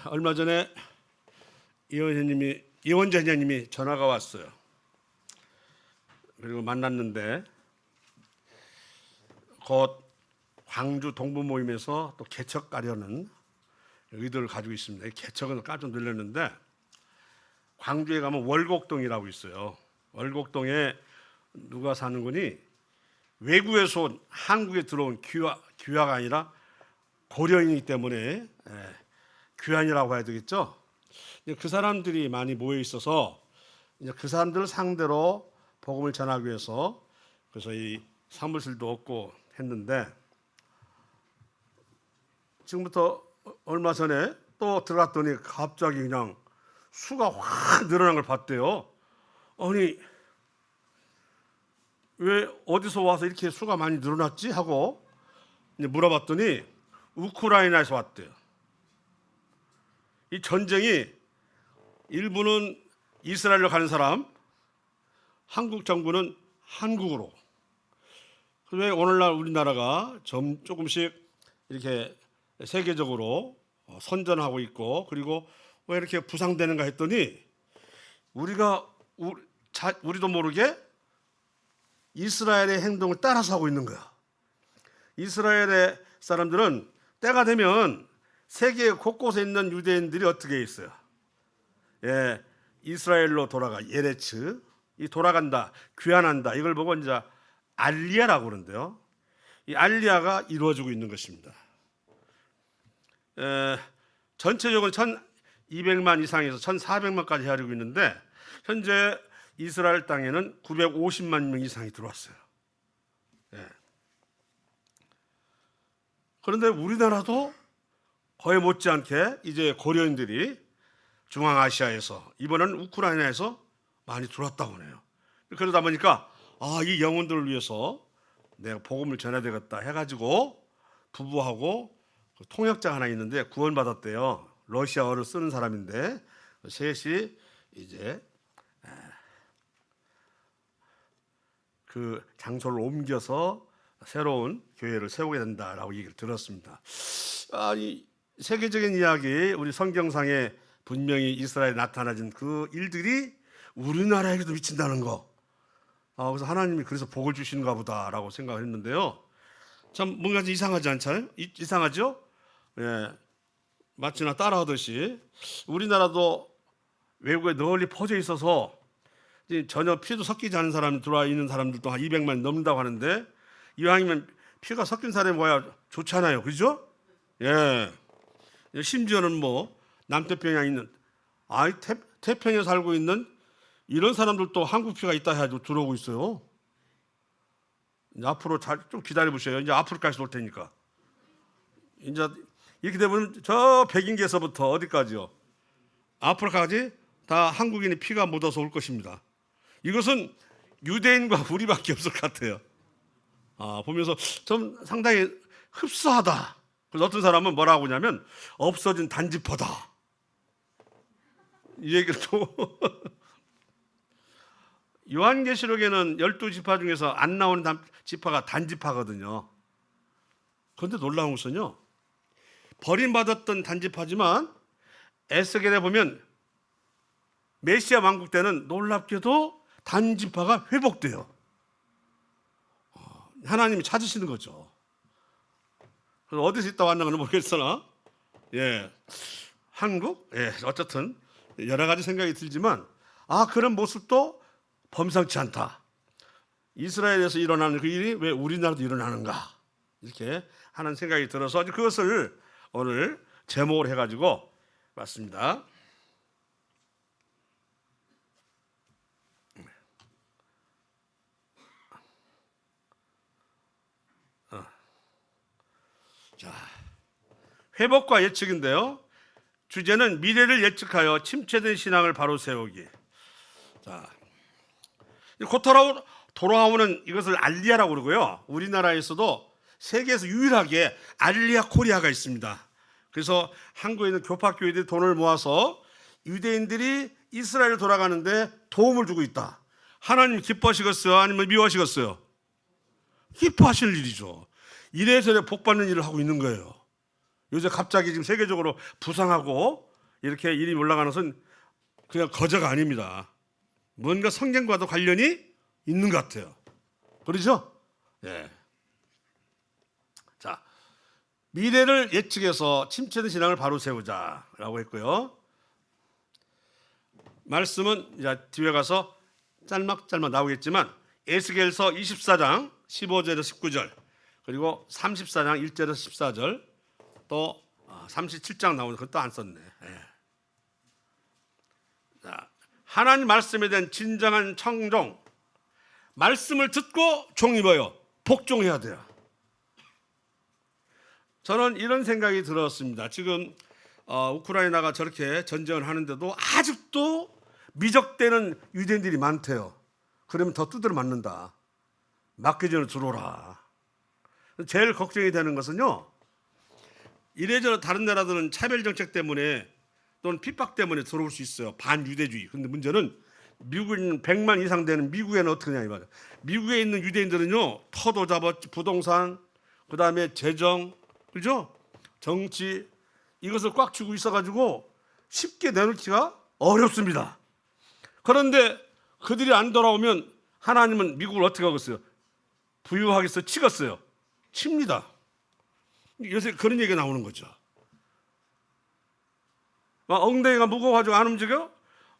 얼마 전에 이원재 회장님이 전화가 왔어요. 그리고 만났는데 곧 광주 동부 모임에서 또 개척하려는 의도를 가지고 있습니다. 개척은 깜짝 놀랐는데 광주에 가면 월곡동이라고 있어요. 월곡동에 누가 사는 거니 외국에서 온 한국에 들어온 귀화가 아니라 고려인이기 때문에 귀환이라고 해야 되겠죠. 그 사람들이 많이 모여 있어서 그 사람들을 상대로 복음을 전하기 위해서 그래서 이 사무실도 얻고 했는데 지금부터 얼마 전에 또 들어갔더니 갑자기 그냥 수가 확 늘어난 걸 봤대요. 아니 왜 어디서 와서 이렇게 수가 많이 늘어났지 하고 물어봤더니 우크라이나에서 왔대요. 이 전쟁이 일부는 이스라엘로 가는 사람, 한국 정부는 한국으로. 왜 오늘날 우리나라가 조금씩 이렇게 세계적으로 선전하고 있고 그리고 왜 이렇게 부상되는가 했더니 우리도 모르게 이스라엘의 행동을 따라서 하고 있는 거야. 이스라엘의 사람들은 때가 되면 세계 곳곳에 있는 유대인들이 어떻게 있어요? 이스라엘로 예레츠, 이 돌아간다, 귀환한다. 이걸 보고 이제 알리아라고 그러는데요. 이 알리아가 이루어지고 있는 것입니다. 전체적으로 1,200만 이상에서 1,400만까지 헤아리고 있는데 현재 이스라엘 땅에는 950만 명 이상이 들어왔어요. 그런데 우리나라도 거의 못지않게 이제 고려인들이 중앙아시아에서 이번에는 우크라이나에서 많이 들어왔다고 하네요. 그러다 보니까 이 영혼들을 위해서 내가 복음을 전해야 되겠다 해가지고 부부하고 통역자 하나 있는데 구원받았대요. 러시아어를 쓰는 사람인데 셋이 이제 그 장소를 옮겨서 새로운 교회를 세우게 된다라고 얘기를 들었습니다. 이 세계적인 이야기, 우리 성경상에 분명히 이스라엘에 나타나진 그 일들이 우리나라에게도 미친다는 거. 그래서 하나님이 그래서 복을 주시는가 보다라고 생각을 했는데요. 참 뭔가 이상하지 않잖아요? 이상하죠? 마치나 따라하듯이 우리나라도 외국에 널리 퍼져 있어서 전혀 피도 섞이지 않은 사람이 들어와 있는 사람들도 한 200만 넘는다고 하는데 이왕이면 피가 섞인 사람이 와야 좋잖아요. 그죠? 심지어는 남태평양에 있는 태평양에 살고 있는 이런 사람들도 한국 피가 있다 해가지고 들어오고 있어요. 이제 앞으로 좀 기다려 보세요. 이제 아프리카에서 올 테니까. 이제 이렇게 되면 저 백인계에서부터 어디까지요? 아프리카까지 다 한국인의 피가 묻어서 올 것입니다. 이것은 유대인과 우리밖에 없을 것 같아요. 보면서 좀 상당히 흡사하다. 그래서 어떤 사람은 뭐라고 하냐면 없어진 단지파다. 이 얘기를 또 요한계시록에는 12지파 중에서 안 나오는 지파가 단지파거든요. 그런데 놀라운 것은요. 버림받았던 단지파지만 에스겔에 보면 메시아 왕국 때는 놀랍게도 단지파가 회복돼요. 하나님이 찾으시는 거죠. 그래서 어디서 있다 왔는지는 모르겠으나 한국? 어쨌든 여러 가지 생각이 들지만 그런 모습도 범상치 않다. 이스라엘에서 일어나는 그 일이 왜 우리나라도 일어나는가 이렇게 하는 생각이 들어서 그것을 오늘 제목으로 해가지고 왔습니다. 자, 회복과 예측인데요. 주제는 미래를 예측하여 침체된 신앙을 바로 세우기. 자, 곧 돌아오는 이것을 알리아라고 그러고요. 우리나라에서도 세계에서 유일하게 알리아 코리아가 있습니다. 그래서 한국에 있는 교파교회들이 돈을 모아서 유대인들이 이스라엘에 돌아가는데 도움을 주고 있다. 하나님 기뻐하시겠어요? 아니면 미워하시겠어요? 기뻐하실 일이죠. 이래저래 복 받는 일을 하고 있는 거예요. 요새 갑자기 지금 세계적으로 부상하고 이렇게 일이 올라가는 것은 그냥 거저가 아닙니다. 뭔가 성경과도 관련이 있는 것 같아요. 그렇죠? 예. 자, 미래를 예측해서 침체된 신앙을 바로 세우자라고 했고요. 말씀은 이제 뒤에 가서 짤막짤막 나오겠지만 에스겔서 24장 15절에서 19절 그리고 34장 1절에서 14절 또 37장 나오는 것도 안 썼네. 예. 자, 하나님 말씀에 대한 진정한 청종, 말씀을 듣고 종입어요. 복종해야 돼요. 저는 이런 생각이 들었습니다. 지금 우크라이나가 저렇게 전쟁을 하는데도 아직도 미적대는 유대인들이 많대요. 그러면 더 두드려 맞는다. 맞기 전에 들어오라. 제일 걱정이 되는 것은요, 이래저래 다른 나라들은 차별 정책 때문에 또는 핍박 때문에 들어올 수 있어요. 반유대주의. 근데 문제는 미국인 100만 이상 되는 미국에는 어떻게 하냐 이 말이에요. 미국에 있는 유대인들은요, 터도 잡았지, 부동산, 그 다음에 재정, 그죠? 정치, 이것을 꽉 쥐고 있어가지고 쉽게 내놓기가 어렵습니다. 그런데 그들이 안 돌아오면 하나님은 미국을 어떻게 하겠어요? 부유하겠어요? 치겠어요? 칩니다. 요새 그런 얘기가 나오는 거죠. 엉덩이가 무거워가지고 안 움직여?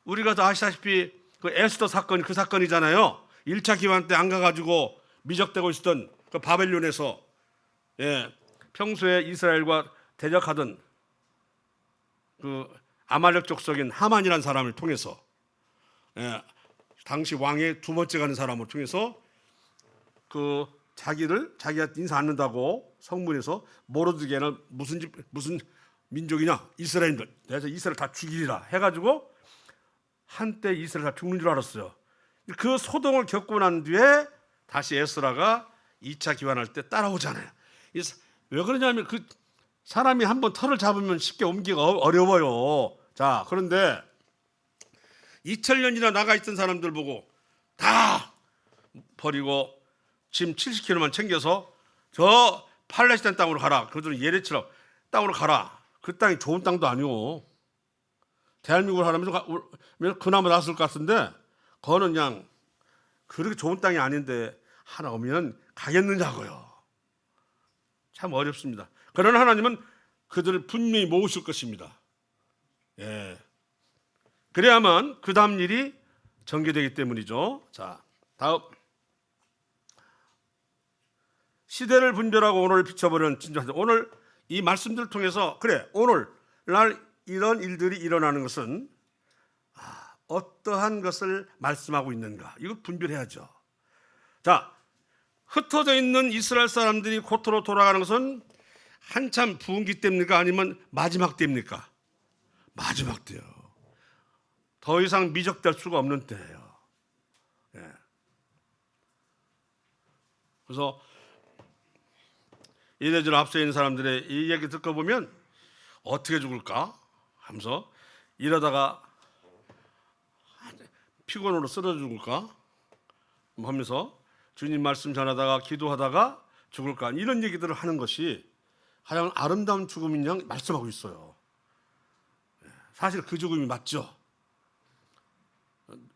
우리가 다 아시다시피 그 에스더 사건, 그 사건이잖아요. 1차 기환 때 안 가가지고 미적되고 있었던 그 바벨론에서, 예, 평소에 이스라엘과 대적하던 그 아말렉 족속인 하만이라는 사람을 통해서, 예, 당시 왕의 두 번째 가는 사람을 통해서 그 자기가 인사 않는다고 성문에서 모르드게는 무슨 민족이냐, 이스라엘인들, 그래서 이스라엘 다 죽이리라 해가지고 한때 이스라엘 다 죽는 줄 알았어요. 그 소동을 겪고 난 뒤에 다시 에스라가 2차 기환할 때 따라오잖아요. 왜 그러냐면 그 사람이 한번 털을 잡으면 쉽게 옮기기가 어려워요. 자, 그런데 2000년이나 나가 있던 사람들 보고 다 버리고 짐 70kg만 챙겨서 저 팔레스타인 땅으로 가라. 그들은 예레치라 땅으로 가라. 그 땅이 좋은 땅도 아니오. 대한민국을 하려면 그나마 낫을 것 같은데 그거는 그냥 그렇게 좋은 땅이 아닌데 하나 오면 가겠느냐고요. 참 어렵습니다. 그러나 하나님은 그들을 분명히 모으실 것입니다. 예. 그래야만 그 다음 일이 전개되기 때문이죠. 자, 다음. 시대를 분별하고 오늘을 비춰보는 진정한, 오늘 이 말씀들을 통해서 그래, 오늘날 이런 일들이 일어나는 것은 어떠한 것을 말씀하고 있는가, 이걸 분별해야죠. 자, 흩어져 있는 이스라엘 사람들이 고토로 돌아가는 것은 한참 부흥기 때입니까? 아니면 마지막 때입니까? 마지막 때요. 더 이상 미적될 수가 없는 때예요. 예. 그래서 이래저래 앞서 있는 사람들의 이 얘기 듣고 보면 어떻게 죽을까 하면서 이러다가 피곤으로 쓰러져 죽을까 하면서 주님 말씀 전하다가 기도하다가 죽을까, 이런 얘기들을 하는 것이 가장 아름다운 죽음인 양 말씀하고 있어요. 사실 그 죽음이 맞죠.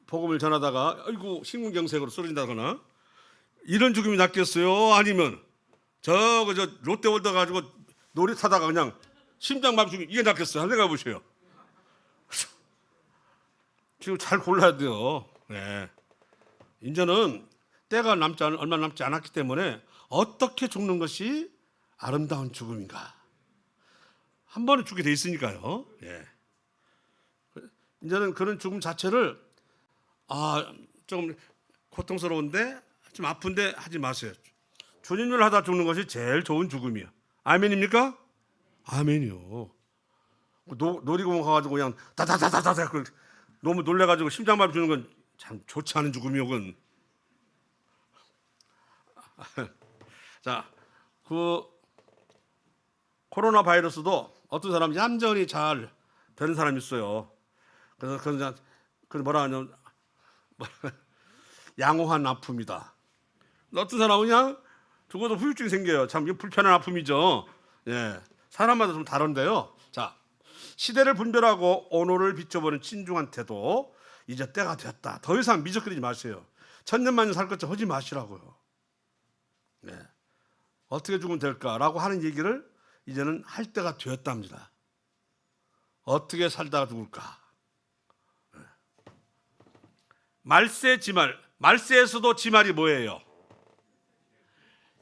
복음을 전하다가 아이고 심근경색으로 쓰러진다거나 이런 죽음이 낫겠어요? 아니면 저 롯데월드 가지고 놀이 타다가 그냥 심장마비 죽음, 이게 낫겠어요? 한번 가보세요. 지금 잘 골라야 돼요. 네. 이제는 때가 얼마 남지 않았기 때문에 어떻게 죽는 것이 아름다운 죽음인가, 한 번은 죽게 돼 있으니까요. 예. 이제는 그런 죽음 자체를 좀 고통스러운데 좀 아픈데 하지 마세요. 주님을 하다 죽는 것이 제일 좋은 죽음이에요. 아멘입니까? 아멘이요. 놀이공원 가가지고 그냥 다다다다다 너무 놀래가지고 심장마비 주는 건 참 좋지 않은 죽음이요, 그건. 자, 그 코로나 바이러스도 어떤 사람은 얌전히 잘 되는 사람이 있어요. 그래서 그건 뭐라 하냐면 양호한 아픔이다. 어떤 사람은 그냥 죽어도 후유증이 생겨요. 참 불편한 아픔이죠. 예. 사람마다 좀 다른데요. 자, 시대를 분별하고 언어를 비춰보는 진중한 태도. 이제 때가 되었다. 더 이상 미적거리지 마세요. 천년만년 살 것처럼 하지 마시라고요. 네. 어떻게 죽으면 될까라고 하는 얘기를 이제는 할 때가 되었답니다. 어떻게 살다가 죽을까? 네. 말세 지말. 말세에서도 지말이 뭐예요?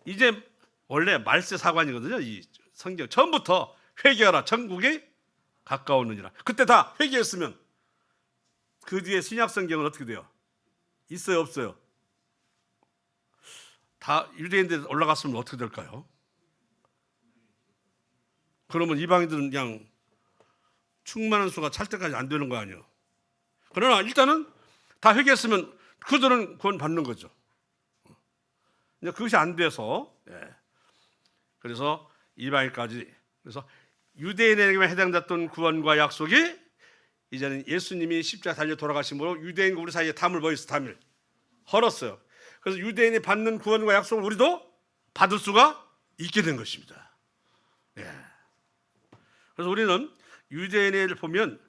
이제 원래 말세 사관이거든요. 이 성경 처음부터 회개하라. 천국이 가까웠느니라. 그때 다 회개했으면 그 뒤에 신약 성경은 어떻게 돼요? 있어요, 없어요? 다 유대인들 올라갔으면 어떻게 될까요? 그러면 이방인들은 그냥 충만한 수가 찰 때까지 안 되는 거 아니에요? 그러나 일단은 다 회개했으면 그들은 구원 받는 거죠. 이제 그것이 안 돼서, 그래서 이방인까지, 그래서 유대인에게만 해당됐던 구원과 약속이 이제는 예수님이 십자가 달려 돌아가심으로 유대인과 우리 사이에 담을 벌였어. 담을 헐었어요. 그래서 유대인이 받는 구원과 약속을 우리도 받을 수가 있게 된 것입니다. 그래서 우리는 유대인을 보면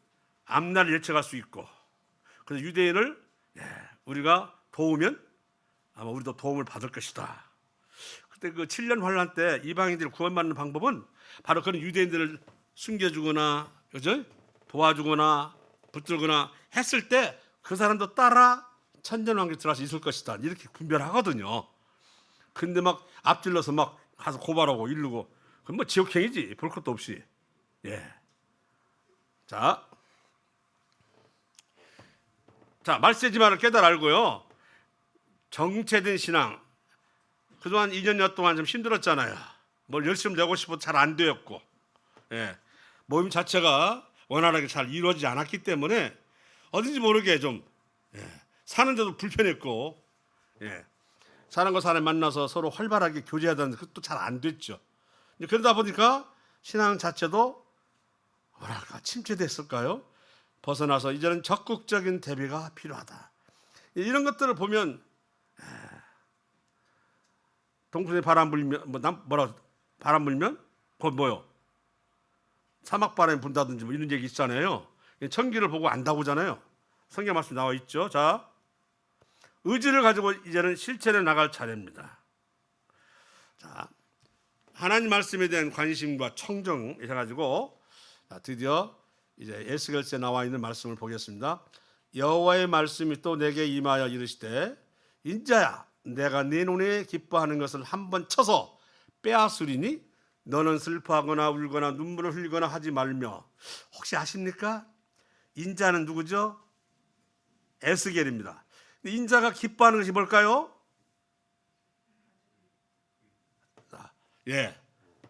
앞날을 예측할 수 있고, 그래서 유대인을 우리가 도우면 아마 우리도 도움을 받을 것이다. 그때 그 7년 환란 때 이방인들이 구원받는 방법은 바로 그런 유대인들을 숨겨주거나, 그죠? 도와주거나 붙들거나 했을 때 그 사람도 따라 천년왕국에 들어가서 있을 것이다. 이렇게 분별하거든요. 근데 막 앞질러서 막 가서 고발하고 이르고, 그건 뭐 지옥행이지. 볼 것도 없이. 자, 말세지만을 깨달아 알고요. 정체된 신앙. 그동안 2년여 동안 좀 힘들었잖아요. 뭘 열심히 내고 싶어도 잘 안 되었고, 모임 자체가 원활하게 잘 이루어지지 않았기 때문에 어딘지 모르게 좀 사는데도 불편했고, 사람과 사람 만나서 서로 활발하게 교제하다는 그것도 잘 안 됐죠. 그러다 보니까 신앙 자체도 뭐랄까 침체됐을까요? 벗어나서 이제는 적극적인 대비가 필요하다. 이런 것들을 보면 동편에 바람 불면 바람 불면 그건 뭐요? 사막 바람이 분다든지 뭐 이런 얘기 있잖아요. 천기를 보고 안다고잖아요. 성경 말씀 나와 있죠. 자, 의지를 가지고 이제는 실천해 나갈 차례입니다. 자, 하나님 말씀에 대한 관심과 청정 해가지고 드디어 이제 에스겔서에 나와 있는 말씀을 보겠습니다. 여호와의 말씀이 또 내게 임하여 이르시되, 인자야, 내가 네 눈에 기뻐하는 것을 한번 쳐서 빼앗으리니 너는 슬퍼하거나 울거나 눈물을 흘리거나 하지 말며. 혹시 아십니까? 인자는 누구죠? 에스겔입니다. 인자가 기뻐하는 것이 뭘까요?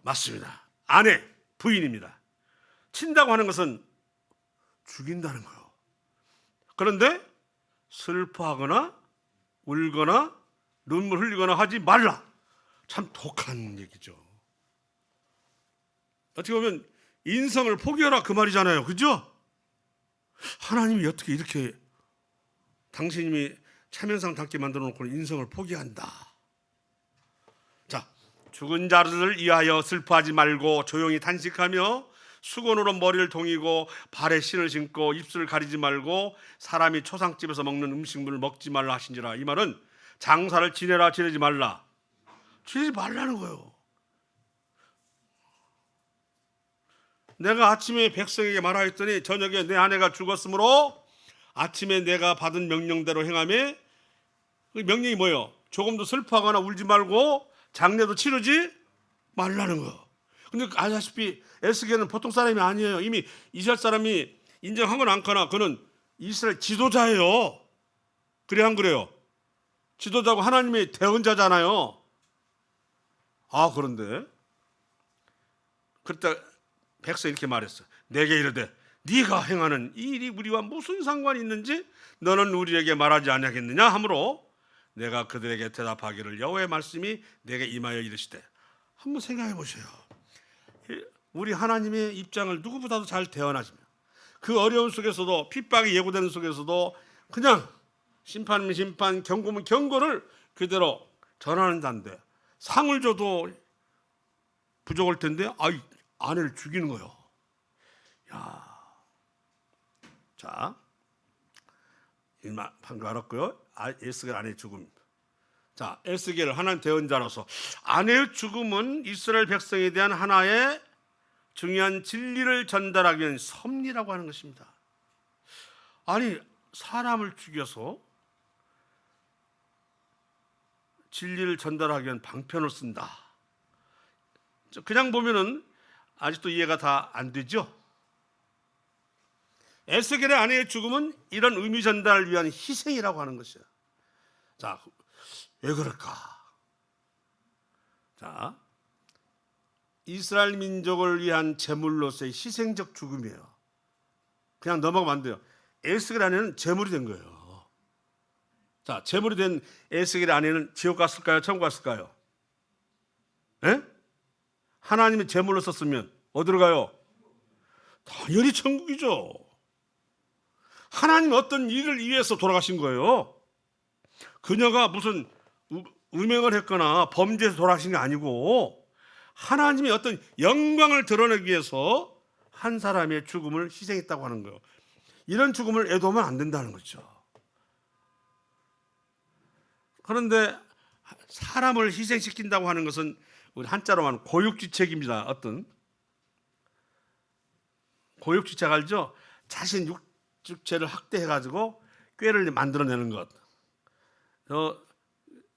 맞습니다. 아내, 부인입니다. 친다고 하는 것은 죽인다는 거예요. 그런데 슬퍼하거나 울거나 눈물 흘리거나 하지 말라. 참 독한 얘기죠. 어떻게 보면 인성을 포기하라 그 말이잖아요. 그죠? 하나님이 어떻게 이렇게 당신이 차면상 닮게 만들어 놓고 인성을 포기한다. 자, 죽은 자들을 위하여 슬퍼하지 말고 조용히 탄식하며 수건으로 머리를 동이고 발에 신을 신고 입술을 가리지 말고 사람이 초상집에서 먹는 음식물을 먹지 말라 하신지라. 이 말은 장사를 지내라 지내지 말라. 지내지 말라는 거예요. 내가 아침에 백성에게 말하였더니 저녁에 내 아내가 죽었으므로 아침에 내가 받은 명령대로 행하며, 그 명령이 뭐예요? 조금도 슬퍼하거나 울지 말고 장례도 치르지 말라는 거예요. 근데 아시다시피 에스겔은 보통 사람이 아니에요. 이미 이스라엘 사람이 인정하거나 않거나 그는 이스라엘 지도자예요. 그래 안 그래요? 지도자고 하나님의 대언자잖아요. 그런데 그때 백성이 이렇게 말했어. 내게 이르되 네가 행하는 이 일이 우리와 무슨 상관이 있는지 너는 우리에게 말하지 아니하겠느냐 하므로 내가 그들에게 대답하기를 여호와의 말씀이 내게 임하여 이르시되. 한번 생각해 보세요. 우리 하나님의 입장을 누구보다도 잘 대언하시며 그 어려운 속에서도 핍박이 예고되는 속에서도 그냥 심판이면 심판, 경고면 경고를 그대로 전하는 자인데 상을 줘도 부족할 텐데 아내를 죽이는 거예요. 자, 방금 알았고요. 에스겔 아내의 죽음. 자, 에스겔 하나님 대언자로서 아내의 죽음은 이스라엘 백성에 대한 하나의 중요한 진리를 전달하기 위한 섭리라고 하는 것입니다. 아니, 사람을 죽여서 진리를 전달하기 위한 방편을 쓴다. 그냥 보면은 아직도 이해가 다 안 되죠? 에스겔의 아내의 죽음은 이런 의미 전달을 위한 희생이라고 하는 것이야. 자, 왜 그럴까? 자, 이스라엘 민족을 위한 제물로서의 희생적 죽음이에요. 그냥 넘어가면 안 돼요. 에스겔 아내는 제물이 된 거예요. 자, 제물이 된 에스겔 아내는 지옥 갔을까요? 천국 갔을까요? 예? 하나님이 제물로 썼으면 어디로 가요? 당연히 천국이죠. 하나님 어떤 일을 위해서 돌아가신 거예요. 그녀가 무슨 음행을 했거나 범죄에서 돌아가신 게 아니고 하나님이 어떤 영광을 드러내기 위해서 한 사람의 죽음을 희생했다고 하는 거예요. 이런 죽음을 애도하면 안 된다는 거죠. 그런데 사람을 희생시킨다고 하는 것은 우리 한자로 말하면 고육지책입니다. 어떤 고육지책 알죠? 자신 육체를 학대해가지고 꾀를 만들어내는 것.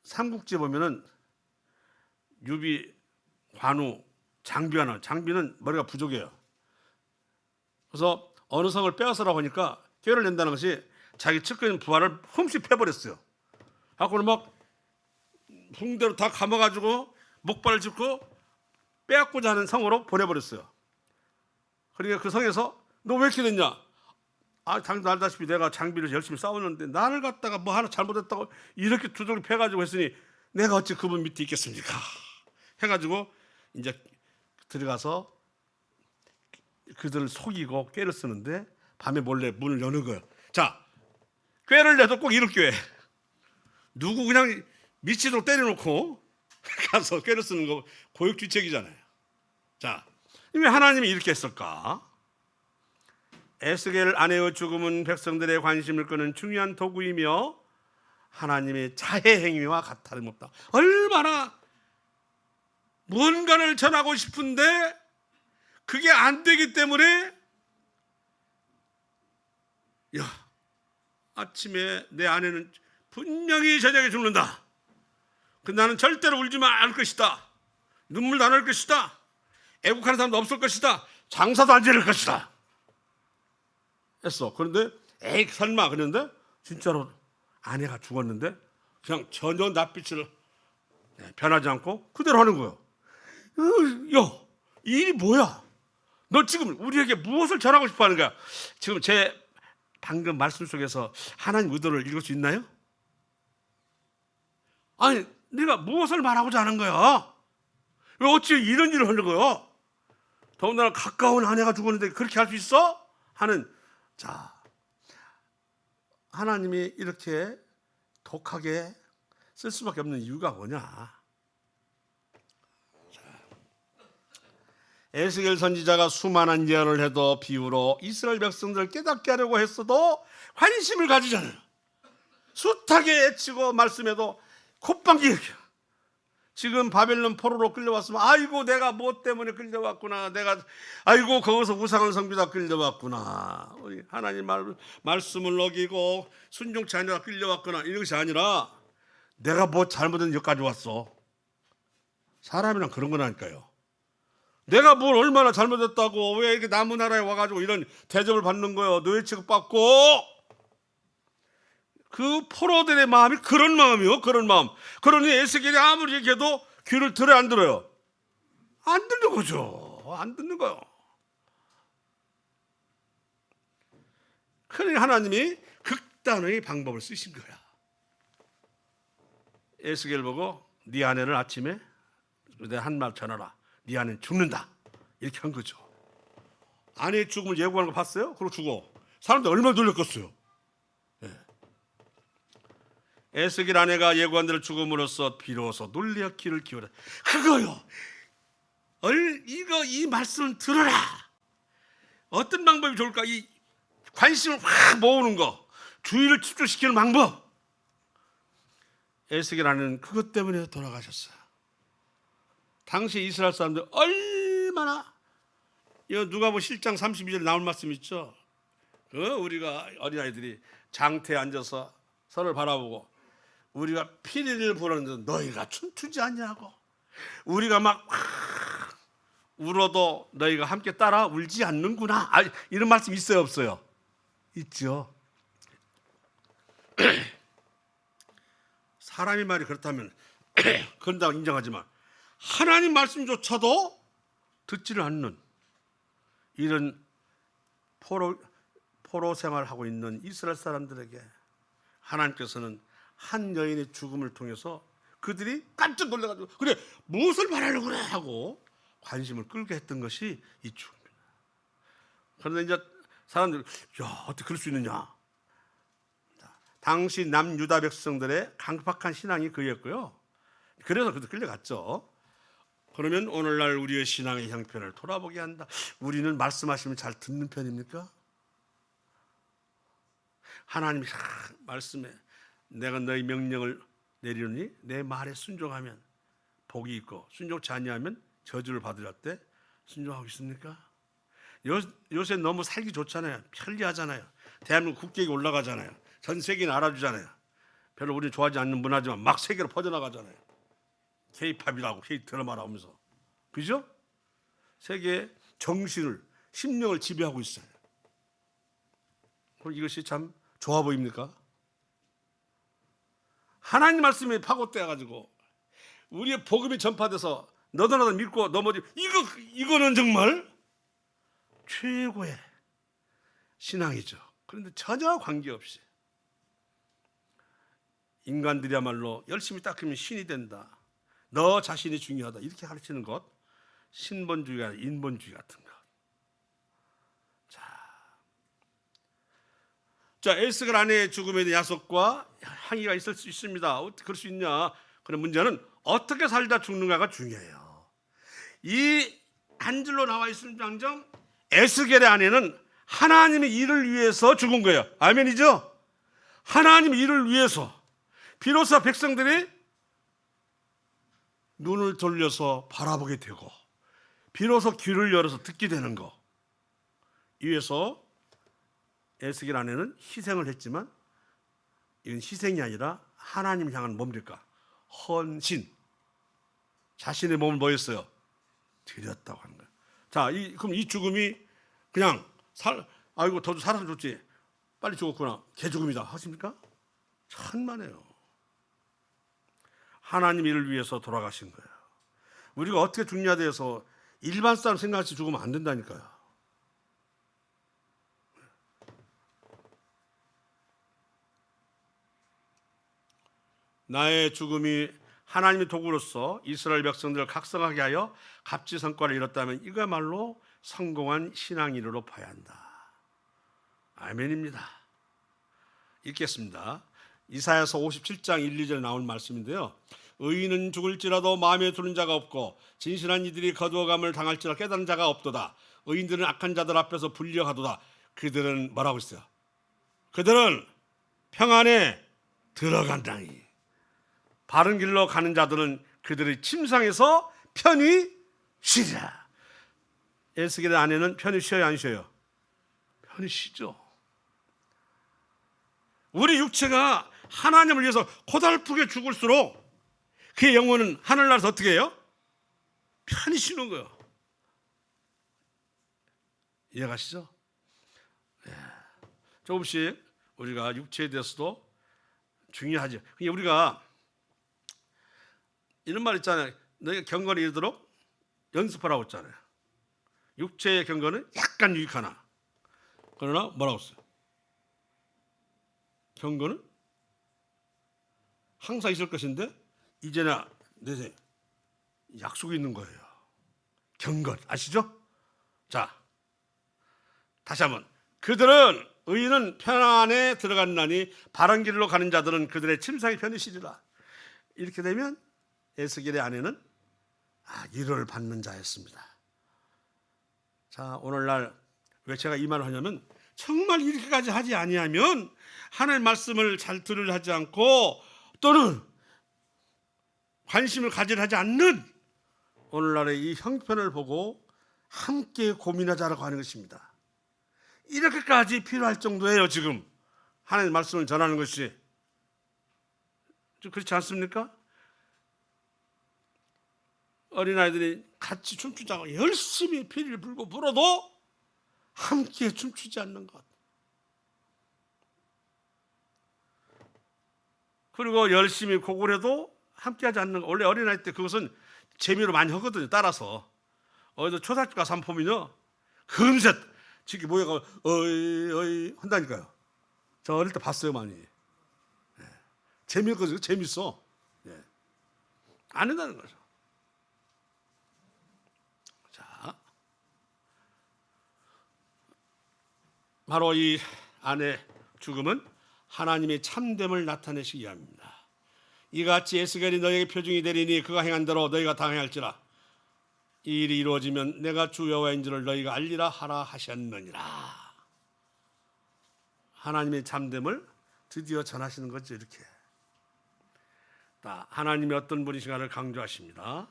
삼국지에 보면은 유비, 관우, 장비하나. 장비는 머리가 부족해요. 그래서 어느 성을 빼앗으라고 하니까 꾀를 낸다는 것이 자기 측근 있는 부하를 흠씩 패버렸어요. 하고는 막 붕대로 다 감아가지고 목발을 짚고 빼앗고자 하는 성으로 보내버렸어요. 그러니까 그 성에서 너 왜 이렇게 됐냐? 당연히 알다시피 내가 장비를 열심히 싸웠는데 나를 갖다가 뭐 하나 잘못했다고 이렇게 두들겨 패가지고 했으니 내가 어찌 그분 밑에 있겠습니까? 해가지고 이제 들어가서 그들을 속이고 꾀를 쓰는데 밤에 몰래 문을 여는 거예요. 자, 꾀를 내도 꼭 이럴 꾀. 누구 그냥 미치도록 때려놓고 가서 꾀를 쓰는 거 고육지책이잖아요. 자, 왜 하나님이 이렇게 했을까? 에스겔 아내의 죽음은 백성들의 관심을 끄는 중요한 도구이며 하나님의 자해 행위와 다름없다. 얼마나 무언가를 전하고 싶은데 그게 안 되기 때문에 아침에 내 아내는 분명히 저녁에 죽는다. 나는 절대로 울지 않을 것이다. 눈물도 안 흘릴 것이다. 애국하는 사람도 없을 것이다. 장사도 안 지를 것이다. 했어. 그런데 설마 그랬는데 진짜로 아내가 죽었는데 그냥 전혀 낯빛을 변하지 않고 그대로 하는 거예요. 이 일이 뭐야? 너 지금 우리에게 무엇을 전하고 싶어 하는 거야? 지금 제 방금 말씀 속에서 하나님 의도를 읽을 수 있나요? 아니, 네가 무엇을 말하고자 하는 거야? 왜 어찌 이런 일을 하는 거야? 더군다나 가까운 아내가 죽었는데 그렇게 할 수 있어? 하는, 자, 하나님이 이렇게 독하게 쓸 수밖에 없는 이유가 뭐냐? 에스겔 선지자가 수많은 예언을 해도 비유로 이스라엘 백성들을 깨닫게 하려고 했어도 관심을 가지잖아요. 숱하게 애치고 말씀해도 콧방귀. 지금 바벨론 포로로 끌려왔으면 아이고 내가 뭐 때문에 끌려왔구나. 아이고 거기서 우상을 섬기다 끌려왔구나. 하나님 말씀을 어기고 순종치 않으라 끌려왔구나. 이런 것이 아니라 내가 뭐 잘못했는데 여기까지 왔어. 사람이란 그런 거라니까요. 내가 뭘 얼마나 잘못했다고 왜 이렇게 남은 나라에 와가지고 이런 대접을 받는 거예요. 노예 취급받고. 그 포로들의 마음이 그런 마음이요. 그런 마음. 그러니 에스겔이 아무리 얘기해도 귀를 들어요, 안 들어요? 안 듣는 거죠. 안 듣는 거요. 그러니 하나님이 극단의 방법을 쓰신 거야. 에스겔 보고 네 아내를 아침에 내 한 말 전하라. 네 아내는 죽는다. 이렇게 한 거죠. 아내의 죽음을 예고하는 거 봤어요? 그리고 죽어. 사람들 얼마나 놀랬겠어요. 에스겔 아내가 예고한 대로 죽음으로써 비로소 놀려 귀를 기울여. 그거요. 이 말씀을 들어라. 어떤 방법이 좋을까? 이 관심을 확 모으는 거, 주의를 집중시키는 방법. 에스겔아는 그것 때문에 돌아가셨어요. 당시 이스라엘 사람들 얼마나, 이거 누가복음 7장 32절에 나올 말씀 있죠. 우리가 어린아이들이 장태에 앉아서 서로를 바라보고 우리가 피리를 부르는데 너희가 춤추지 않냐고. 우리가 막 울어도 너희가 함께 따라 울지 않는구나. 이런 말씀 있어요, 없어요? 있죠. 사람의 말이 그렇다면 그런다고 인정하지만 하나님 말씀조차도 듣지를 않는 이런 포로 생활하고 있는 이스라엘 사람들에게 하나님께서는 한 여인의 죽음을 통해서 그들이 깜짝 놀라가지고 그래 무엇을 말하려고 그래 하고 관심을 끌게 했던 것이 이 죽음입니다. 그런데 이제 사람들이 어떻게 그럴 수 있느냐. 당시 남유다 백성들의 강팍한 신앙이 그였고요. 그래서 그들 끌려갔죠. 그러면 오늘날 우리의 신앙의 형편을 돌아보게 한다. 우리는 말씀하시면 잘 듣는 편입니까? 하나님이 말씀에 내가 너희 명령을 내리노니 내 말에 순종하면 복이 있고 순종치 아니하면 저주를 받으려 때 순종하고 있습니까? 요새 너무 살기 좋잖아요. 편리하잖아요. 대한민국 국격이 올라가잖아요. 전 세계는 알아주잖아요. 별로 우리는 좋아하지 않는 문화지만 막 세계로 퍼져나가잖아요. K-팝이라고 K-드라마라고 하면서. 그죠? 세계의 정신을, 심령을 지배하고 있어요. 그럼 이것이 참 좋아 보입니까? 하나님 말씀이 파고떼가지고 우리의 복음이 전파돼서 너도 나도 믿고 넘어지 이거는 정말 최고의 신앙이죠. 그런데 전혀 관계없이 인간들이야말로 열심히 닦으면 신이 된다. 너 자신이 중요하다. 이렇게 가르치는 것, 신본주의가 아니라 인본주의 같은 것. 자, 에스겔 아내의 죽음에 대한 야속과 항의가 있을 수 있습니다. 어떻게 그럴 수 있냐? 그런 문제는 어떻게 살다 죽는가가 중요해요. 이 한 줄로 나와 있을지언정 에스겔의 아내는 하나님의 일을 위해서 죽은 거예요. 아멘이죠? 하나님의 일을 위해서. 비로소 백성들이 눈을 돌려서 바라보게 되고 비로소 귀를 열어서 듣게 되는 거. 이에서 에스겔 아내는 희생을 했지만 이건 희생이 아니라 하나님 향한 뭡니까? 헌신. 자신의 몸을 뭐 했어요? 드렸다고 하는 거예요. 자, 그럼 이 죽음이 그냥 아이고 더 살아서 좋지. 빨리 죽었구나. 개죽음이다. 하십니까? 천만에요. 하나님 일을 위해서 돌아가신 거예요. 우리가 어떻게 죽냐에 대해서 일반 사람 생각같이 죽으면 안 된다니까요. 나의 죽음이 하나님의 도구로서 이스라엘 백성들을 각성하게 하여 갑질 성과를 이뤘다면 이거야말로 성공한 신앙인으로 봐야 한다. 아멘입니다. 읽겠습니다. 이사야서 57장 1, 2절 나온 말씀인데요. 의인은 죽을지라도 마음에 두는 자가 없고 진실한 이들이 거두어감을 당할지라 깨달은 자가 없도다. 의인들은 악한 자들 앞에서 불려가도다. 그들은 뭐라고 했어요? 그들은 평안에 들어간다니. 바른 길로 가는 자들은 그들의 침상에서 편히 쉬리라. 에스겔의 아내는 편히 쉬어요, 안 쉬어요? 편히 쉬죠. 우리 육체가 하나님을 위해서 고달프게 죽을수록 그의 영혼은 하늘나라에서 어떻게 해요? 편히 쉬는 거예요. 이해가시죠? 네. 조금씩 우리가 육체에 대해서도 중요하죠. 우리가 이런 말 있잖아요. 너희가 경건에 이르도록 연습하라고 했잖아요. 육체의 경건은 약간 유익하나. 그러나 뭐라고 했어요? 경건은 항상 있을 것인데 이제나 내세 약속이 있는 거예요. 경건 아시죠? 자, 다시 한번. 그들은 의인은 편안에 들어갔나니 바른 길로 가는 자들은 그들의 침상에 편히 쉬리라. 이렇게 되면 에스겔의 아내는 위로를 받는 자였습니다. 자, 오늘날 왜 제가 이 말을 하냐면 정말 이렇게까지 하지 아니하면 하나님의 말씀을 잘 들으려 하지 않고 또는 관심을 가지려 하지 않는 오늘날의 이 형편을 보고 함께 고민하자라고 하는 것입니다. 이렇게까지 필요할 정도예요. 지금 하나님의 말씀을 전하는 것이 좀 그렇지 않습니까? 어린아이들이 같이 춤추자고 열심히 피리를 불고 불어도 함께 춤추지 않는 것. 그리고 열심히 곡을 해도 함께하지 않는 것. 원래 어린아이 때 그것은 재미로 많이 하거든요. 따라서 어디서 초등학교 가서 한번 보면요, 금세 지금 모여가 어이 한다니까요. 저 어릴 때 봤어요 많이. 재미있거든요. 재밌어. 안 한다는 거죠. 자, 바로 이 아내 죽음은 하나님의 참됨을 나타내시기 위함입니다. 이같이 에스겔이 너에게 표징이 되리니 그가 행한 대로 너희가 당할지라. 이 일이 이루어지면 내가 주 여호와인 줄을 너희가 알리라 하라 하셨느니라. 하나님의 참됨을 드디어 전하시는 거죠. 이렇게 하나님이 어떤 분이신가를 강조하십니다.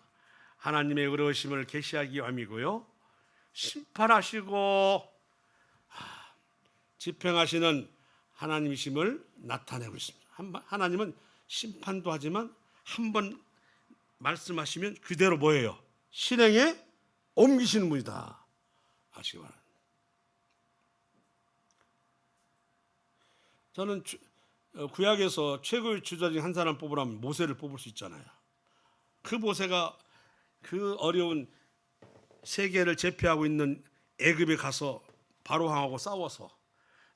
하나님의 의로우심을 계시하기 위함이고요, 심판하시고 집행하시는 하나님이심을 나타내고 있습니다. 하나님은 심판도 하지만 한번 말씀하시면 그대로 뭐예요? 실행에 옮기시는 분이다 아시기 바랍니다. 저는 구약에서 최고의 주자 중 한 사람 뽑으라면 모세를 뽑을 수 있잖아요. 그 모세가 그 어려운 세계를 제패하고 있는 애굽에 가서 바로왕하고 싸워서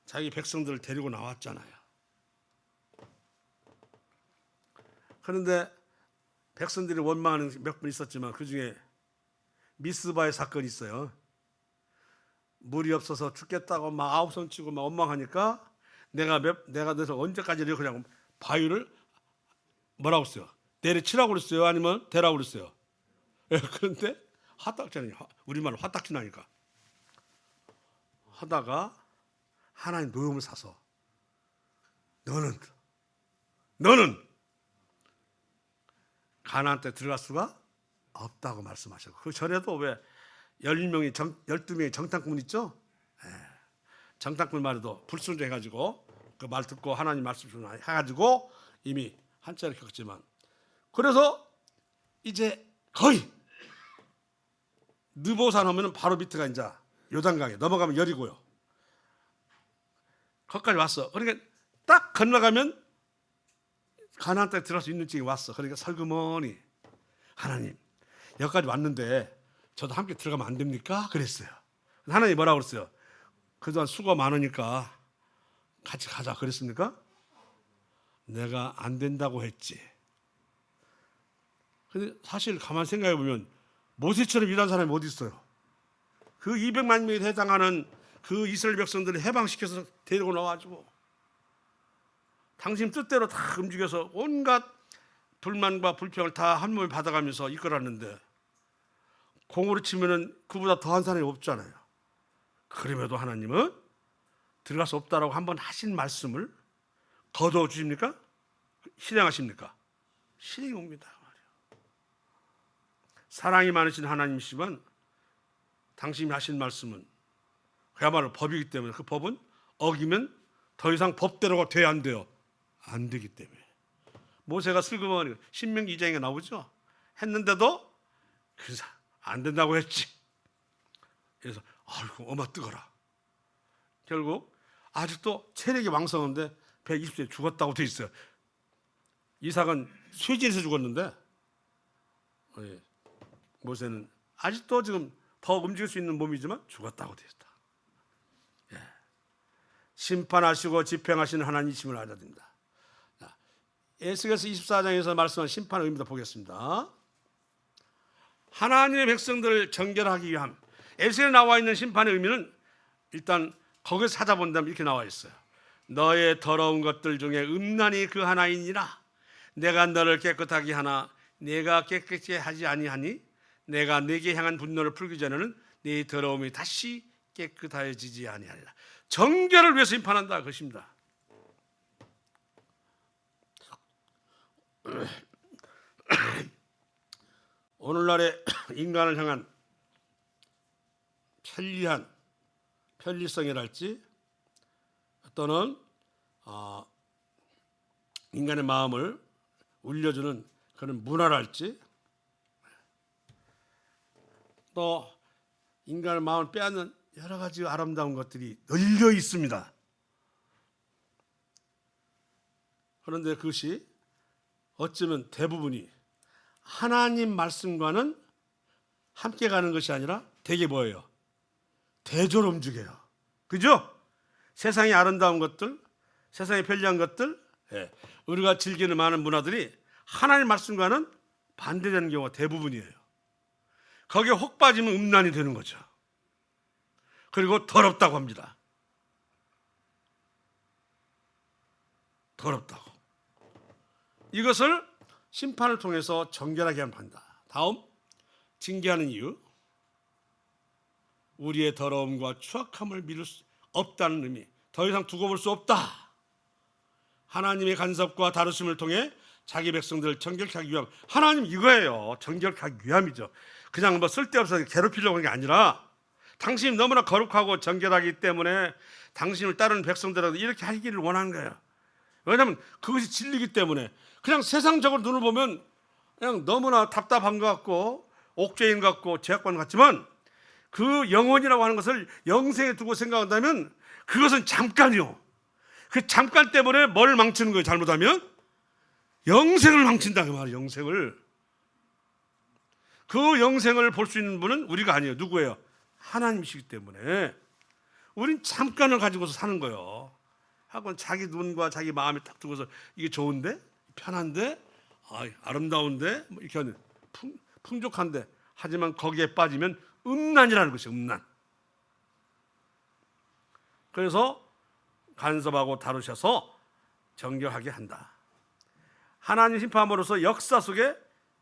자기 백성들을 데리고 나왔잖아요. 그런데 백성들이 원망하는 몇 번 있었지만 그 중에 미스바의 사건이 있어요. 물이 없어서 죽겠다고 막 아우성 치고 막 원망하니까 내가 내서 언제까지 이렇게 그냥 바위를 뭐라고 했어요? 내리치라고 그랬어요? 아니면 대라고 그랬어요? 그런데 화딱지나니, 우리말로 화딱지나니까 하다가 하나님 노염을 사서 너는 가나안 때 들어갈 수가 없다고 말씀하셨고, 그 전에도 왜 12명이 정탐꾼 있죠? 정탐꾼 말에도 불순종해가지고 그 말 듣고 하나님 말씀 해가지고 이미 한자를 겪었지만, 그래서 이제 거의 느보산 하면은 바로 밑에가 이제 요단강에 넘어가면 여리고요. 거기까지 왔어. 그러니까 딱 건너가면 가나안 땅에 들어갈 수 있는 지경에 왔어. 그러니까 설그머니 하나님 여기까지 왔는데 저도 함께 들어가면 안 됩니까? 그랬어요. 하나님이 뭐라고 그랬어요? 그동안 수고가 많으니까 같이 가자 그랬습니까? 내가 안 된다고 했지. 근데 사실 가만히 생각해 보면 모세처럼 일한 사람이 어디 있어요? 그 200만 명에 해당하는 그 이스라엘 백성들을 해방시켜서 데리고 나와가지고 당신 뜻대로 다 움직여서 온갖 불만과 불평을 다 한 몸에 받아가면서 이끌었는데 공으로 치면은 그보다 더한 사람이 없잖아요. 그럼에도 하나님은 들어갈 수 없다라고 한번 하신 말씀을 거둬 주십니까? 실행하십니까? 실행이 옵니다. 사랑이 많으신 하나님이시지만 당신이 하신 말씀은 그야말로 법이기 때문에 그 법은 어기면 더 이상 법대로가 돼야 안 돼요. 안 되기 때문에 모세가 슬그머니 신명기 2장에 나오죠. 했는데도 그래서 안 된다고 했지. 그래서 아이고 어마 뜨거라. 결국 아직도 체력이 왕성한데 120세에 죽었다고 돼 있어요. 이삭은 쇠질에서 죽었는데 모세는 아직도 지금 더 움직일 수 있는 몸이지만 죽었다고 돼 있다. 심판하시고 집행하시는 하나님이심을 알아야 됩니다. 에스겔서 24장에서 말씀한 심판의 의미도 보겠습니다. 하나님의 백성들을 정결하기 위함. 에스겔에 나와 있는 심판의 의미는 일단 거기서 찾아본다면 이렇게 나와 있어요. 너의 더러운 것들 중에 음란이 그 하나이니라. 내가 너를 깨끗하게 하나 내가 깨끗이 하지 아니하니 내가 네게 향한 분노를 풀기 전에는 네 더러움이 다시 깨끗해지지 아니하리라. 정결을 위해서 심판한다 그것입니다. 오늘날의 인간을 향한 편리성이랄지 또는 인간의 마음을 울려주는 그런 문화랄지 또 인간의 마음을 빼앗는 여러 가지 아름다운 것들이 널려 있습니다. 그런데 그것이 어쩌면 대부분이 하나님 말씀과는 함께 가는 것이 아니라 되게 뭐예요? 대조로 움직여요. 그죠? 세상의 아름다운 것들, 세상의 편리한 것들, 우리가 즐기는 많은 문화들이 하나님 말씀과는 반대되는 경우가 대부분이에요. 거기에 혹 빠지면 음란이 되는 거죠. 그리고 더럽다고 합니다. 더럽다고. 이것을 심판을 통해서 정결하게 한다. 다음, 징계하는 이유. 우리의 더러움과 추악함을 미룰 수 없다는 의미. 더 이상 두고 볼 수 없다. 하나님의 간섭과 다루심을 통해 자기 백성들을 정결케 하기 위함. 하나님 이거예요. 정결케 하기 위함이죠. 그냥 뭐 쓸데없어서 괴롭히려고 하는 게 아니라 당신이 너무나 거룩하고 정결하기 때문에 당신을 따르는 백성들하고 이렇게 하기를 원하는 거예요. 왜냐하면 그것이 진리이기 때문에. 그냥 세상적으로 눈을 보면 그냥 너무나 답답한 것 같고 옥죄인 것 같고 죄악관 같지만 그 영혼이라고 하는 것을 영생에 두고 생각한다면 그것은 잠깐이요. 그 잠깐 때문에 뭘 망치는 거예요? 잘못하면 영생을 망친다 그 말이에요. 영생을. 그 영생을 볼 수 있는 분은 우리가 아니에요. 누구예요? 하나님이시기 때문에 우린 잠깐을 가지고서 사는 거예요. 하고 자기 눈과 자기 마음이 딱 두고서 이게 좋은데? 편한데? 아름다운데? 뭐 이렇게 하는 풍족한데. 하지만 거기에 빠지면 음란이라는 것이에요. 음란. 그래서 간섭하고 다루셔서 정결하게 한다. 하나님 심판함으로써 역사 속에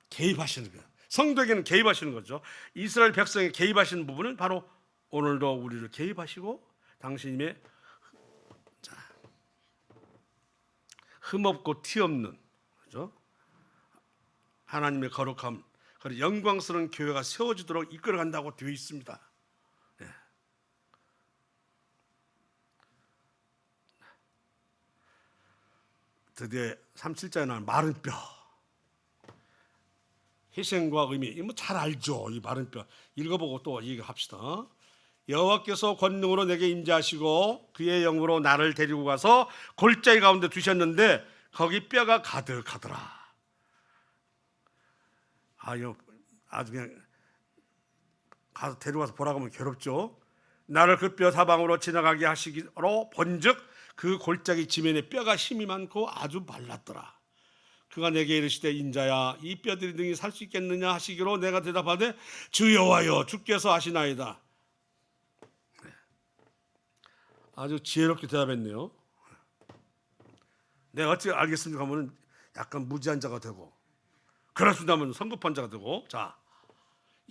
개입하시는 거예요. 성도에게는 개입하시는 거죠. 이스라엘 백성에 개입하시는 부분은 바로 오늘도 우리를 개입하시고 당신의 흠없고 티없는 그죠? 하나님의 거룩함, 그리고 영광스러운 교회가 세워지도록 이끌어간다고 되어 있습니다. 네. 드디어 37장에 나온 마른 뼈. 희생과 의미, 뭐 잘 알죠. 이 마른 뼈 읽어보고 또 얘기합시다. 여호와께서 권능으로 내게 임재하시고 그의 영으로 나를 데리고 가서 골짜기 가운데 두셨는데 거기 뼈가 가득하더라. 아주 그냥 가서 데려가서 보라고 하면 괴롭죠. 나를 그 뼈 사방으로 지나가게 하시기로 본즉 그 골짜기 지면에 뼈가 힘이 많고 아주 말랐더라. 그가 내게 이르시되 인자야 이 뼈들이 능히 살 수 있겠느냐 하시기로 내가 대답하되 주 여호와여 주께서 하시나이다. 아주 지혜롭게 대답했네요. 내가 어찌 알겠습니까 하면 약간 무지한 자가 되고 그렇습니다면 성급한 자가 되고. 자,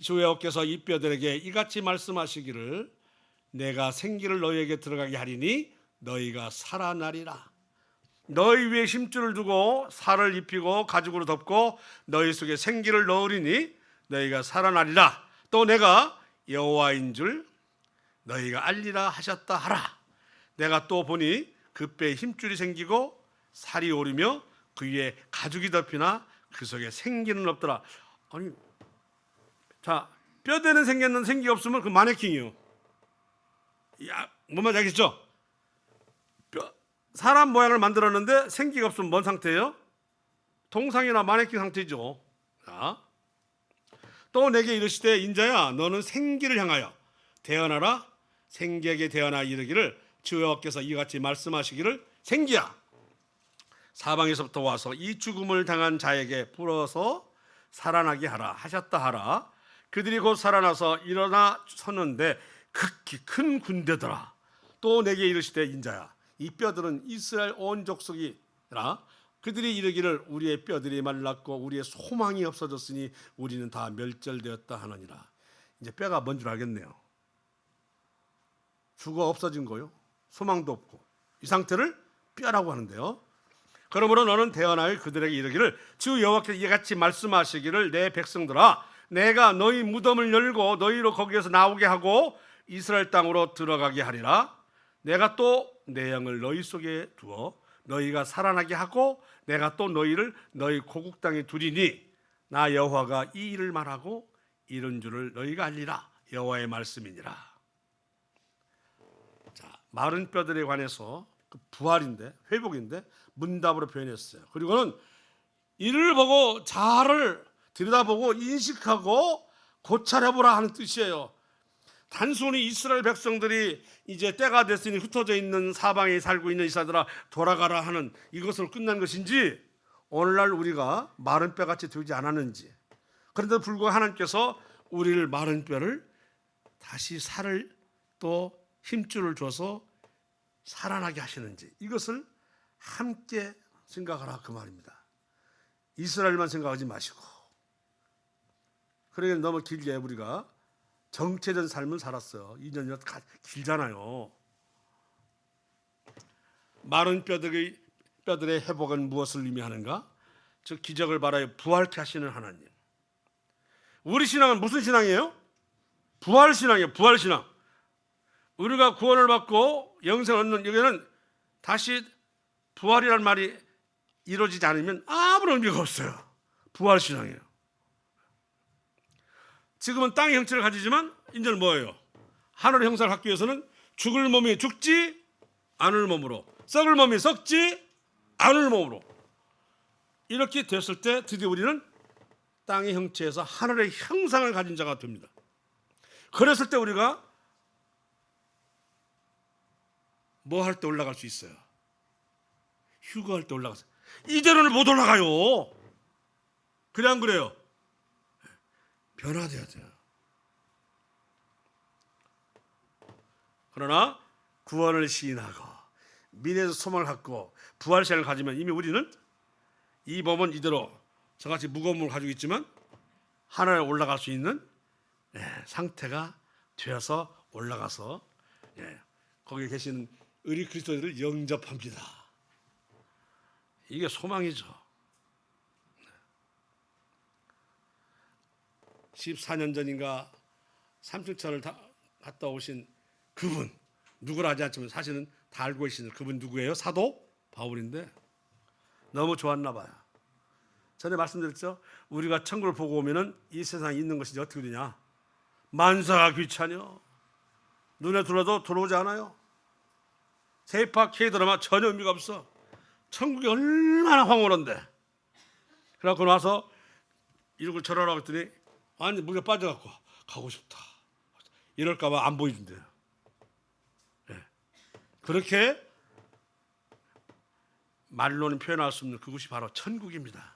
주 여호와께서 이 뼈들에게 이같이 말씀하시기를 내가 생기를 너희에게 들어가게 하리니 너희가 살아나리라. 너희 위에 힘줄을 두고 살을 입히고 가죽으로 덮고 너희 속에 생기를 넣으리니 너희가 살아나리라. 또 내가 여호와인 줄 너희가 알리라 하셨다 하라. 내가 또 보니 그 뼈에 힘줄이 생기고 살이 오르며 그 위에 가죽이 덮이나 그 속에 생기는 없더라. 아니, 자, 뼈대는 생겼는데 생기가 없으면 그 마네킹이요. 뭔 말인지 알겠죠? 사람 모양을 만들었는데 생기가 없으면 뭔 상태예요? 동상이나 마네킹 상태죠. 자, 또 내게 이르시되 인자야 너는 생기를 향하여 대언하라. 생기에게 대언하 이르기를 주 여호와께서 이같이 말씀하시기를 생기야 사방에서부터 와서 이 죽음을 당한 자에게 불어서 살아나게 하라 하셨다 하라. 그들이 곧 살아나서 일어나 섰는데 극히 큰 군대더라. 또 내게 이르시되 인자야 이 뼈들은 이스라엘 온 족속이라 그들이 이르기를 우리의 뼈들이 말랐고 우리의 소망이 없어졌으니 우리는 다 멸절되었다 하느니라. 이제 뼈가 뭔 줄 알겠네요. 죽어 없어진 거요. 소망도 없고. 이 상태를 뼈라고 하는데요. 그러므로 너는 대언하여 그들에게 이르기를 주 여호와께서 이같이 말씀하시기를 내 백성들아 내가 너희 무덤을 열고 너희로 거기에서 나오게 하고 이스라엘 땅으로 들어가게 하리라. 내가 또 내 영을 너희 속에 두어 너희가 살아나게 하고 내가 또 너희를 너희 고국 땅에 두리니 나 여호와가 이 일을 말하고 이런 줄을 너희가 알리라. 여호와의 말씀이니라. 자, 마른 뼈들에 관해서 그 부활인데 회복인데 문답으로 표현했어요. 그리고는 이를 보고 자아를 들여다보고 인식하고 고찰해보라 하는 뜻이에요. 단순히 이스라엘 백성들이 이제 때가 됐으니 흩어져 있는 사방에 살고 있는 이스라엘들아 돌아가라 하는 이것으로 끝난 것인지 오늘날 우리가 마른 뼈같이 되지 않았는지, 그런데도 불구하고 하나님께서 우리를 마른 뼈를 다시 살을 또 힘줄을 줘서 살아나게 하시는지 이것을 함께 생각하라 그 말입니다. 이스라엘만 생각하지 마시고. 그러기에 너무 길게 우리가 정체된 삶을 살았어요. 2년이 길잖아요. 마른 뼈들의 회복은 무엇을 의미하는가? 즉 기적을 바라여 부활케 하시는 하나님. 우리 신앙은 무슨 신앙이에요? 부활신앙이에요. 부활신앙. 우리가 구원을 받고 영생을 얻는 여기는 다시 부활이라는 말이 이루어지지 않으면 아무런 의미가 없어요. 부활신앙이에요. 지금은 땅의 형체를 가지지만 이제는 뭐예요? 하늘의 형상을 갖기 위해서는 죽을 몸이 죽지 않을 몸으로, 썩을 몸이 썩지 않을 몸으로 이렇게 됐을 때 드디어 우리는 땅의 형체에서 하늘의 형상을 가진 자가 됩니다. 그랬을 때 우리가 뭐 할 때 올라갈 수 있어요? 휴거할 때 올라가세요. 이대로는 못 올라가요. 그래 안 그래요? 변화돼야 돼요. 그러나 구원을 시인하고 미래에서 소망을 갖고 부활신을 가지면 이미 우리는 이 몸은 이대로 저같이 무거운 몸을 가지고 있지만 하늘에 올라갈 수 있는 상태가 되어서 올라가서 거기에 계시는 의리 그리스도인들을 영접합니다. 이게 소망이죠. 14년 전인가 삼층천을 갔다 오신 그분, 누구라 하지 않지만 사실은 다 알고 계시는 그분 누구예요? 사도 바울인데 너무 좋았나 봐요. 전에 말씀드렸죠. 우리가 천국을 보고 오면은 이 세상에 있는 것이 어떻게 되냐? 만사가 귀찮여. 눈에 들어도 들어오지 않아요. 세파 K-드라마 전혀 의미가 없어. 천국이 얼마나 황홀한데. 그래갖고 나서 이러고 저러라고 했더니 아니 물에 빠져갖고 가고 싶다. 이럴까봐 안 보여준대요. 그렇게 말로는 표현할 수 없는 그것이 바로 천국입니다.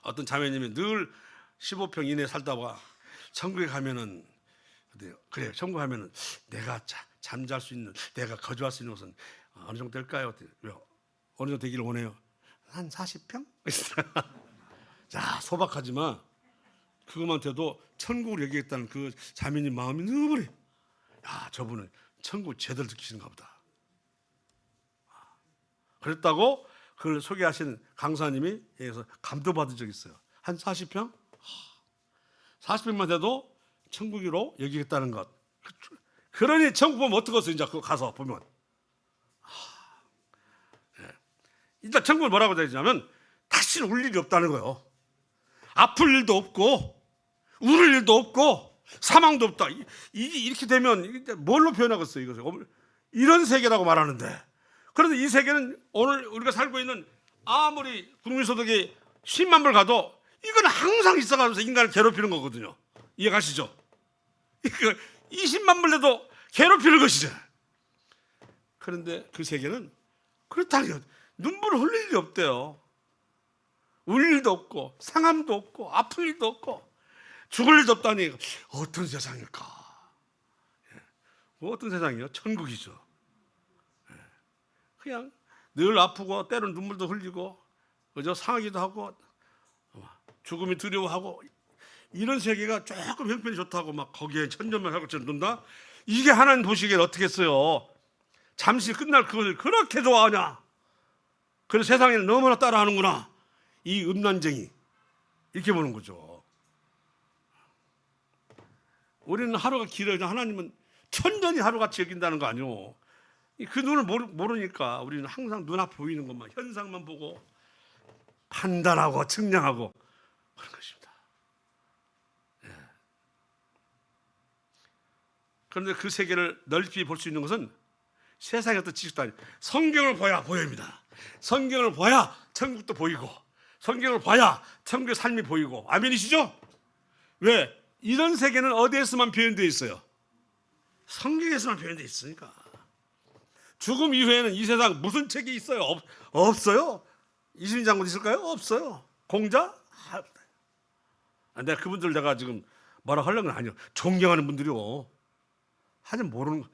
어떤 자매님이 늘 15평 이내에 살다가 천국에 가면은 그래요. 천국 가면은 내가 잠잘 수 있는, 내가 거주할 수 있는 곳은 어느 정도 될까요? 어느 정도 되기를 원해요. 한 40평? 자, 소박하지만 그것만 돼도 천국을 얘기했다는 그 자매님 마음이 너무래. 야, 저분은 천국 제대로 느끼시는가 보다. 그랬다고 그걸 소개하시는 강사님이 여기서 감동받은 적이 있어요. 한 40평? 40평만 돼도 천국으로 여기겠다는 것. 그러니 천국 보면 어떡하겠어요? 이제 그거 가서 보면. 일단 천국을 뭐라고 되냐면 다시는 울 일이 없다는 거예요. 아플 일도 없고 울을 일도 없고 사망도 없다. 이렇게 되면 뭘로 표현하겠어요? 이것을 이런 세계라고 말하는데, 그런데 이 세계는 오늘 우리가 살고 있는 아무리 국민소득이 10만 불 가도 이건 항상 있어가면서 인간을 괴롭히는 거거든요. 이해가시죠? 20만 불 내도 괴롭히는 것이죠. 그런데 그 세계는 그렇다니요. 눈물을 흘릴 일이 없대요. 울 일도 없고 상함도 없고 아플 일도 없고 죽을 일도 없다니 어떤 세상일까? 어떤 세상이요? 천국이죠. 그냥 늘 아프고 때로는 눈물도 흘리고 그저 상하기도 하고 죽음이 두려워하고 이런 세계가 조금 형편이 좋다고 막 거기에 천년만하고 논다. 이게 하나님 보시기에 어떻겠어요? 잠시 끝날 그걸 그렇게 좋아하냐? 그래서 세상에 너무나 따라하는구나. 이 음란쟁이 이렇게 보는 거죠. 우리는 하루가 길어요. 하나님은 천년이 하루같이 여긴다는 거 아니오. 그 눈을 모르니까 우리는 항상 눈앞에 보이는 것만 현상만 보고 판단하고 측량하고 그런 것입니다. 예. 그런데 그 세계를 넓히 볼 수 있는 것은 세상의 어떤 지식도 아니에요. 성경을 봐야 보입니다. 성경을 봐야 천국도 보이고 성경을 봐야 천국의 삶이 보이고 아멘이시죠? 왜? 이런 세계는 어디에서만 표현되어 있어요? 성경에서만 표현되어 있으니까. 죽음 이후에는 이 세상 무슨 책이 있어요? 없어요. 이순신 장군 있을까요? 없어요. 공자? 내가 그분들 내가 지금 뭐라 하려는 건 아니에요. 존경하는 분들이요. 하여튼 모르는 거.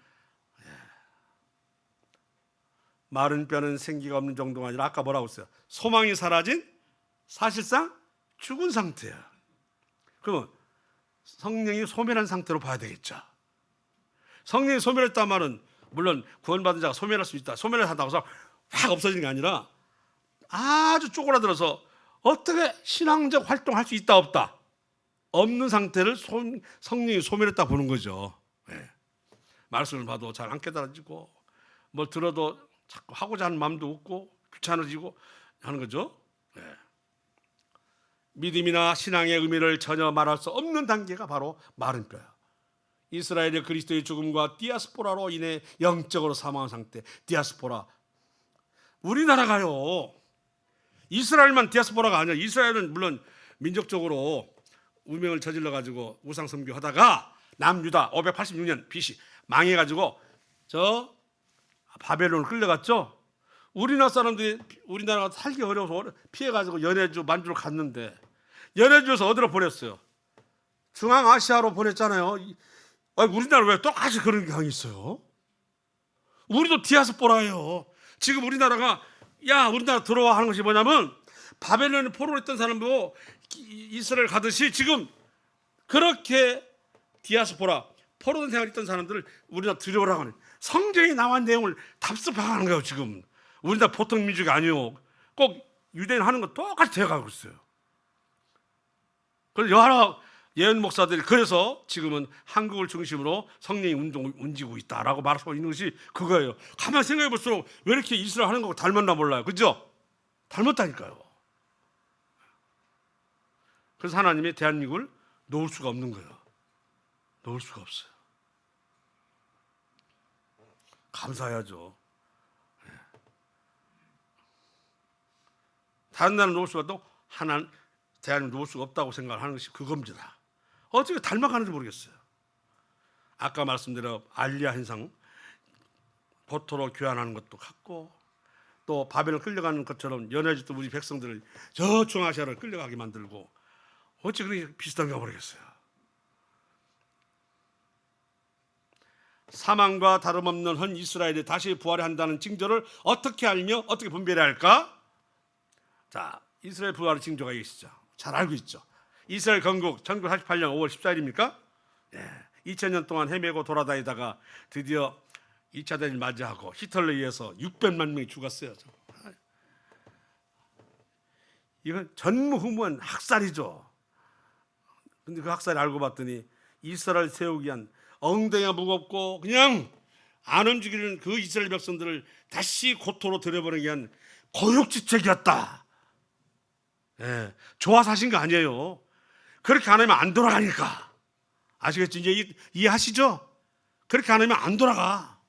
마른 뼈는 생기가 없는 정도가 아니라 아까 뭐라고 했어요? 소망이 사라진 사실상 죽은 상태야. 그러면 성령이 소멸한 상태로 봐야 되겠죠. 성령이 소멸했단 말은 물론 구원받은 자가 소멸할 수 있다. 소멸을 한다고 해서 확 없어지는 게 아니라 아주 쪼그라들어서 어떻게 신앙적 활동할 수 있다 없다. 없는 상태를 성령이 소멸했다 보는 거죠. 네. 말씀을 봐도 잘 안 깨달아지고 뭘 들어도 자꾸 하고자 하는 마음도 없고 귀찮아지고 하는 거죠. 네. 믿음이나 신앙의 의미를 전혀 말할 수 없는 단계가 바로 마른 뼈야. 이스라엘의 그리스도의 죽음과 디아스포라로 인해 영적으로 사망한 상태. 디아스포라. 우리나라가요. 이스라엘만 디아스포라가 아니야. 이스라엘은 물론 민족적으로 우명을 저질러 가지고 우상 섬교하다가 남유다 586년 BC 망해가지고 저 바벨론을 끌려갔죠. 우리나라 사람들이 우리나라가 살기 어려워서 피해가지고 연해주 만주로 갔는데 연해주에서 어디로 보냈어요? 중앙아시아로 보냈잖아요. 우리나라 왜 똑같이 그런 경향이 있어요? 우리도 디아스포라예요. 지금 우리나라가 야 우리나라 들어와 하는 것이 뭐냐면 바벨론에 포로로 있던 사람 보고 이스라엘 가듯이 지금 그렇게 디아스포라 포로된 생활 있던 사람들을 우리나라 들여오라고 하는 성경에 나온 내용을 답습하는 거예요. 지금 우리나라 보통 민족이 아니에요. 꼭 유대인 하는 거 똑같이 되어가고 있어요. 그래서 여러 예언 목사들이 그래서 지금은 한국을 중심으로 성령이 움직이고 있다라고 말하고 있는 것이 그거예요. 가만히 생각해 볼수록 왜 이렇게 이스라엘 하는 거고 닮았나 몰라요. 그죠? 닮았다니까요. 그래서 하나님이 대한민국을 놓을 수가 없는 거예요. 놓을 수가 없어요. 감사해야죠. 다른 나라는 놓을 수가 없고 하나는 대한민국 놓을 수가 없다고 생각하는 것이 그겁니다. 어떻게 닮아가는지 모르겠어요. 아까 말씀드린 알리아 현상 보토로 교환하는 것도 같고 또 바벨을 끌려가는 것처럼 연해주도 우리 백성들을 저 중앙아시아를 끌려가게 만들고 어찌 그렇게 비슷한가 모르겠어요. 사망과 다름없는 현 이스라엘이 다시 부활해야 한다는 징조를 어떻게 알며 어떻게 분별해야 할까? 자, 이스라엘 부활의 징조가 있죠. 잘 알고 있죠. 이스라엘 건국 1948년 5월 14일입니까? 2000년 동안 헤매고 돌아다니다가 드디어 2차 대전을 맞이하고 히틀러에 의해서 600만 명이 죽었어요. 이건 전무후무한 학살이죠. 근데 그 학살을 알고 봤더니 이스라엘 세우기 위한 엉덩이가 무겁고 그냥 안 움직이는 그 이스라엘 백성들을 다시 고토로 들여보내기 위한 고육지책이었다. 좋아서 하신 거 아니에요. 그렇게 안 하면 안 돌아가니까. 아시겠죠? 이제 이해하시죠? 그렇게 안 하면 안 돌아가.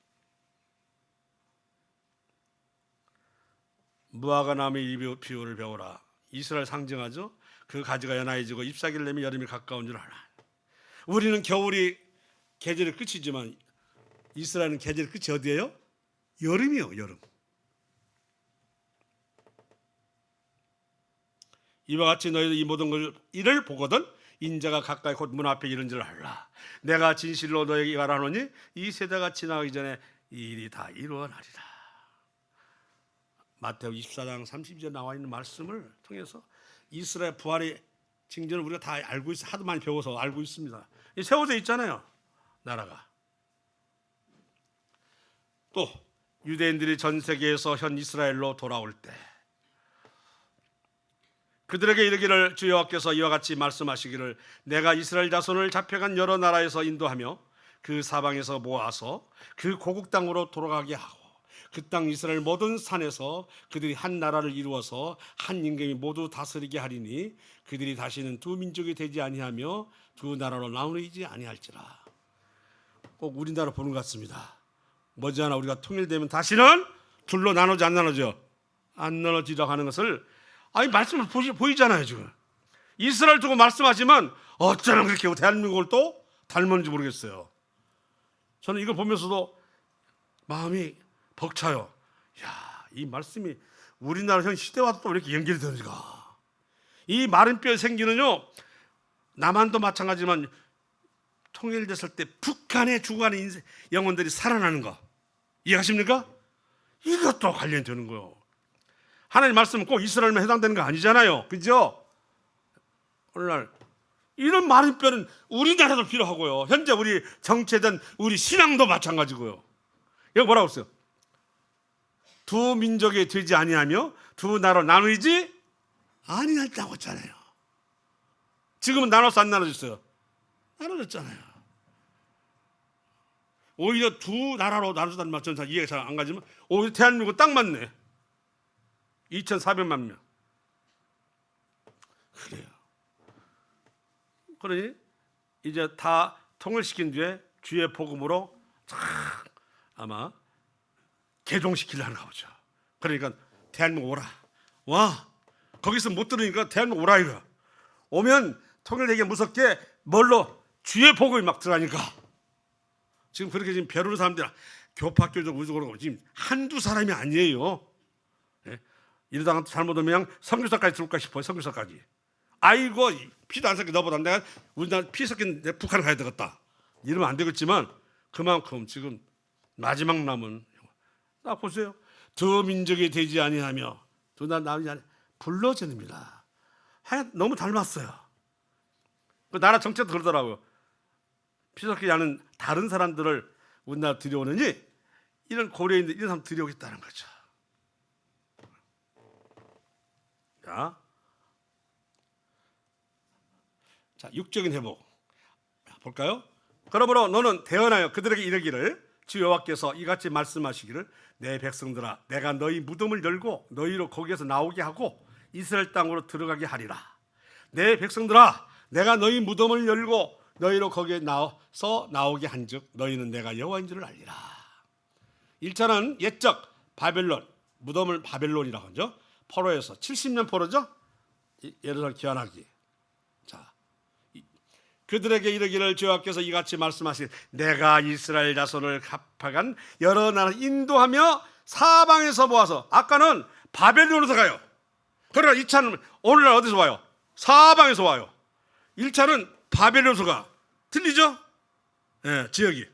무화과 나무의 비유를 배워라. 이스라엘 상징하죠? 그 가지가 연하해지고 잎사귀를 내면 여름이 가까운 줄 알아. 우리는 겨울이 계절의 끝이지만 이스라엘은 계절의 끝이 어디예요? 여름이요, 여름. 이와 같이 너희도 이 모든 일을 보거든 인자가 가까이 곧 문 앞에 이른 줄 알라. 내가 진실로 너에게 말하노니 이 세대가 지나가기 전에 이 일이 다 이루어나리라. 마태오 24장 30절에 나와 있는 말씀을 통해서 이스라엘 부활의 징조를 우리가 다 알고 있어. 하도 많이 배워서 알고 있습니다. 세워져 있잖아요, 나라가. 또 유대인들이 전 세계에서 현 이스라엘로 돌아올 때 그들에게 이르기를 주 여호와께서 이와 같이 말씀하시기를 내가 이스라엘 자손을 잡혀간 여러 나라에서 인도하며 그 사방에서 모아서 그 고국 땅으로 돌아가게 하고 그 땅 이스라엘 모든 산에서 그들이 한 나라를 이루어서 한 임금이 모두 다스리게 하리니 그들이 다시는 두 민족이 되지 아니하며 두 나라로 나누이지 아니할지라. 꼭 우리나라 보는 것 같습니다. 머지않아 우리가 통일되면 다시는 둘로 나누지 안 나눠져? 안 나눠지라고 하는 것을 말씀을 보이잖아요. 지금 이스라엘 두고 말씀하지만 어쩌면 그렇게 대한민국을 또 닮았는지 모르겠어요. 저는 이걸 보면서도 마음이 벅차요. 야, 이 말씀이 우리나라 현 시대와 또 이렇게 연결이 되는가. 이 마른 뼈의 생기는요, 남한도 마찬가지지만 통일됐을 때 북한에 죽어가는 영혼들이 살아나는 거 이해하십니까? 이것도 관련이 되는 거예요. 하나님 말씀은 꼭 이스라엘만 해당되는 거 아니잖아요, 그죠? 오늘날 이런 마른 뼈는 우리나라도 필요하고요. 현재 우리 정체된 우리 신앙도 마찬가지고요. 여기 뭐라고 했어요? 두 민족이 되지 아니하며 두 나라로 나누이지 아니할다고 했잖아요. 지금은 나눠서 안 나눠졌어요? 나눠졌잖아요. 오히려 두 나라로 나눠졌다는 말 저는 이해가 잘 안 가지만 오히려 대한민국 딱 맞네. 2,400만 명. 그래요. 그러니 이제 다 통일시킨 뒤에 주의 복음으로 아마 개종시키려는가 보죠. 그러니까 대한민국 오라. 와, 거기서 못 들으니까 대한민국 오라 이거. 오면 통일되기 무섭게 뭘로? 주의 복음이 막 들어가니까. 지금 그렇게 지금 배우는 사람들 교파교적 우주고 지금 한두 사람이 아니에요. 예? 이러다가 잘못하면 선교사까지 들어올까 싶어요. 선교사까지. 아이고 피도 안 섞여 너보다 내가 우리나라 피 섞인 내 북한 가야 되겠다. 이러면 안 되겠지만 그만큼 지금 마지막 남은 나 보세요. 두 민족이 되지 아니하며 두 나라 나누지 아니 불러전입니다. 하여튼 너무 닮았어요. 그 나라 정체도 그러더라고요. 피 섞이지 않은 다른 사람들을 우리나라 들여오느니 이런 고려인들 이런 사람 들여오겠다는 거죠. 자, 육적인 회복 볼까요? 그러므로 너는 대언하여 그들에게 이르기를 주 여호와께서 이같이 말씀하시기를 내 백성들아 내가 너희 무덤을 열고 너희로 거기에서 나오게 하고 이스라엘 땅으로 들어가게 하리라. 내 백성들아 내가 너희 무덤을 열고 너희로 거기에 나와서 나오게 한즉 너희는 내가 여호와인 줄을 알리라. 1차는 옛적 바벨론 무덤을 바벨론이라고 하죠. 포로에서 70년 포로죠. 예루살렘 귀환하기. 자, 그들에게 이르기를 주 여호와께서 이같이 말씀하시니 내가 이스라엘 자손을 합하간 여러 나라 인도하며 사방에서 모아서 아까는 바벨론에서 가요. 그러나 2차는 오늘날 어디서 와요? 사방에서 와요. 1차는 바벨론에서 가. 틀리죠? 네, 지역이.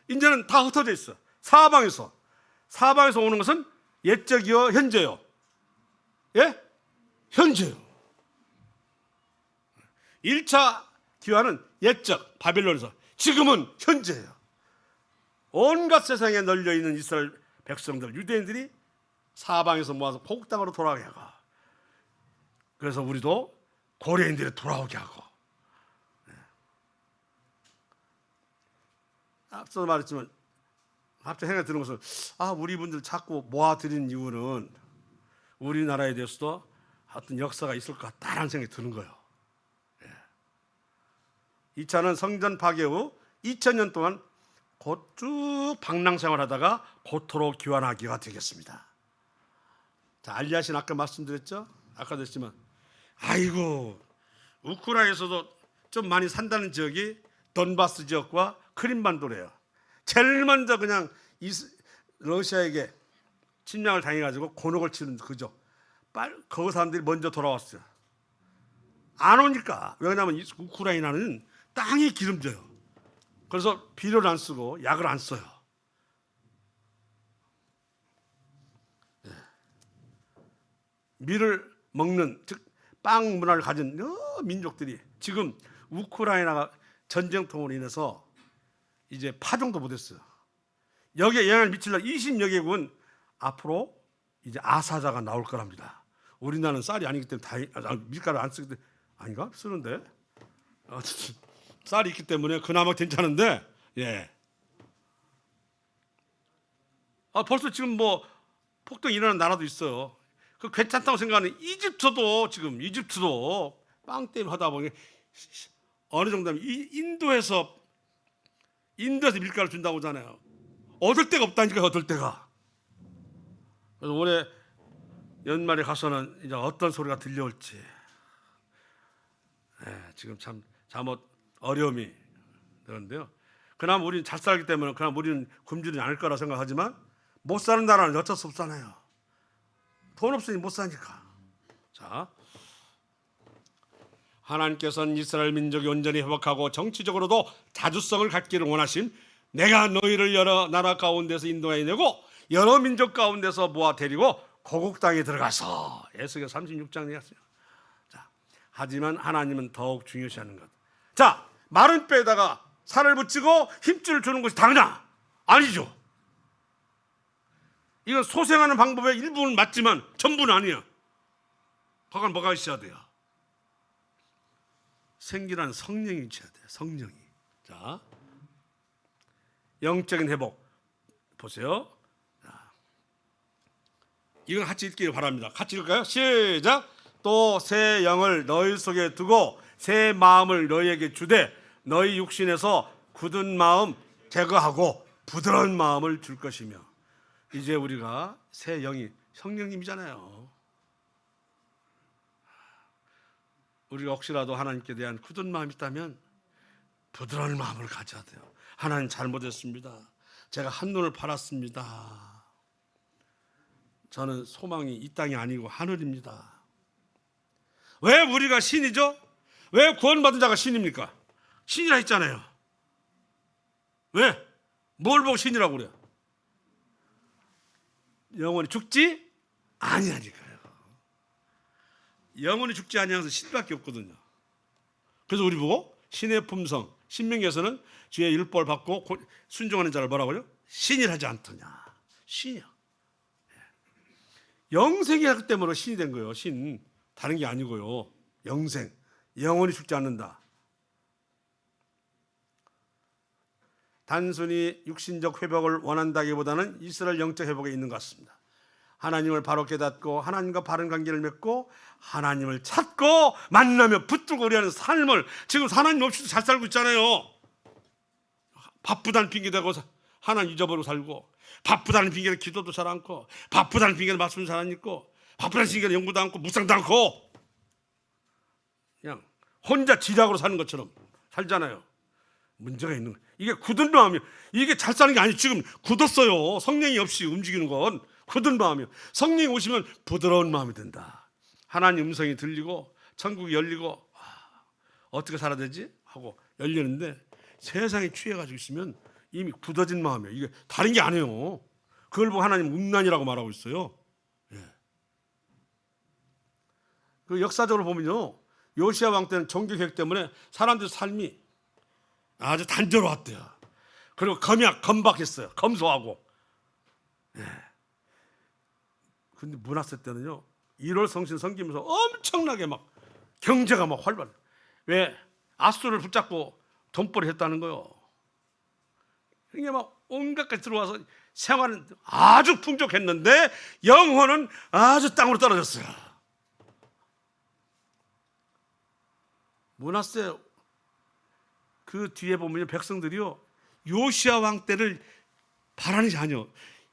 이제는 다 흩어져 있어. 사방에서 오는 것은 옛적이요 현재요? 예? 현재요. 1차 기환은 옛적 바벨론에서, 지금은 현재예요. 온갖 세상에 널려있는 이스라엘 백성들 유대인들이 사방에서 모아서 포국 땅으로 돌아가게 하고, 그래서 우리도 고려인들이 돌아오게 하고. 앞서 말했지만 갑자기 생각이 드는 것은 우리 분들 자꾸 모아드리는 이유는 우리나라에 대해서도 어떤 역사가 있을 것 같다라는 생각이 드는 거예요. 2차는 성전 파괴 후 2000년 동안 곧 쭉 방랑 생활하다가 고토로 귀환하기가 되겠습니다. 자, 알리아신 아까 말씀드렸죠? 아까도 했지만 아이고 우크라이나에서도 좀 많이 산다는 지역이 돈바스 지역과 크림반도래요. 제일 먼저 그냥 러시아에게 침략을 당해가지고 곤혹을 치는 그죠. 그 사람들이 먼저 돌아왔어요. 안 오니까. 왜냐하면 우크라이나는 땅이 기름져요. 그래서 비료를 안 쓰고 약을 안 써요. 네. 밀을 먹는, 즉 빵 문화를 가진 민족들이 지금 우크라이나가 전쟁통으로 인해서 이제 파종도 못했어요. 여기에 영향을 미치려고 20여 개국은 앞으로 이제 아사자가 나올 거랍니다. 우리나라는 쌀이 아니기 때문에 밀가루 안 쓰기 때문에, 아닌가? 쓰는데 쌀이 있기 때문에 그나마 괜찮은데, 예. 벌써 지금 뭐 폭동이 일어나는 나라도 있어요. 그 괜찮다고 생각하는 이집트도 빵 때문에 하다 보니 어느 정도면 인도에서 밀가루 준다고 하잖아요. 얻을 데가 없다니까, 얻을 데가. 그래서 올해 연말에 가서는 이제 어떤 소리가 들려올지, 지금 참 잠옷 어려움이 되는데요. 그나마 우리는 잘 살기 때문에 그나마 우리는 굶주리지 않을 거라 생각하지만 못 사는 나라는 어쩔 수 없잖아요. 돈 없으니 못 사니까. 자, 하나님께서는 이스라엘 민족이 온전히 회복하고 정치적으로도 자주성을 갖기를 원하심, 내가 너희를 여러 나라 가운데서 인도해내고 여러 민족 가운데서 모아 데리고 고국 땅에 들어가서, 에스겔 36장 얘기했어요. 자, 하지만 하나님은 더욱 중요시하는 것. 자, 마른 뼈에다가 살을 붙이고 힘줄을 주는 것이 다냐? 아니죠. 이건 소생하는 방법의 일부는 맞지만 전부는 아니야. 거기는 뭐가 있어야 돼요? 생기라는 성령이 있어야 돼요. 성령이. 자, 영적인 회복 보세요. 자, 이건 같이 읽기를 바랍니다. 같이 읽을까요? 시작. 또 새 영을 너희 속에 두고 새 마음을 너희에게 주되 너희 육신에서 굳은 마음 제거하고 부드러운 마음을 줄 것이며. 이제 우리가 새 영이 성령님이잖아요. 우리가 혹시라도 하나님께 대한 굳은 마음이 있다면 부드러운 마음을 가져야 돼요. 하나님 잘못했습니다. 제가 한눈을 팔았습니다. 저는 소망이 이 땅이 아니고 하늘입니다. 왜 우리가 신이죠? 왜 구원받은 자가 신입니까? 신이라 했잖아요. 왜? 뭘 보고 신이라고 그래요? 영원히 죽지 아니하니까요. 영원히 죽지 아니하면서 신밖에 없거든요. 그래서 우리 보고 신의 품성, 신명기에서는 주의 율법을 받고 순종하는 자를 뭐라고 그래요? 신이라지 않더냐. 신이요. 영생이 하기 때문에 신이 된 거예요. 신. 다른 게 아니고요. 영생. 영원히 죽지 않는다. 단순히 육신적 회복을 원한다기보다는 이스라엘 영적 회복에 있는 것 같습니다. 하나님을 바로 깨닫고 하나님과 바른 관계를 맺고 하나님을 찾고 만나며 붙들고 우리하는 삶을, 지금 하나님 없이도 잘 살고 있잖아요. 바쁘다는 핑계대고 하나님 잊어버리고 살고, 바쁘다는 핑계로 기도도 잘 않고, 바쁘다는 핑계로 말씀도 잘 안 읽고, 바쁘다는 핑계로 연구도 않고 묵상도 않고 그냥 혼자 지략으로 사는 것처럼 살잖아요. 문제가 있는 거예요. 이게 굳은 마음이요. 이게 잘 사는 게 아니에요. 지금 굳었어요. 성령이 없이 움직이는 건 굳은 마음이요. 성령이 오시면 부드러운 마음이 된다. 하나님 음성이 들리고 천국이 열리고, 어떻게 살아야 되지? 하고 열리는데 세상에 취해가지고 있으면 이미 굳어진 마음이에요. 이게 다른 게 아니에요. 그걸 보고 하나님 음란이라고 말하고 있어요. 예. 그 역사적으로 보면요, 요시야 왕 때는 종교 개혁 때문에 사람들 삶이 아주 단조로웠대요. 그리고 건박했어요. 검소하고. 예. 근데 문하세 때는요, 1월 성신 섬기면서 엄청나게 막 경제가 막 활발. 왜? 아수를 붙잡고 돈벌이 했다는 거요. 이게 막 온갖 것이 들어와서 생활은 아주 풍족했는데 영혼은 아주 땅으로 떨어졌어요. 문하세 그 뒤에 보면 백성들이요, 요시야 왕 때를 바라는 게 아니요,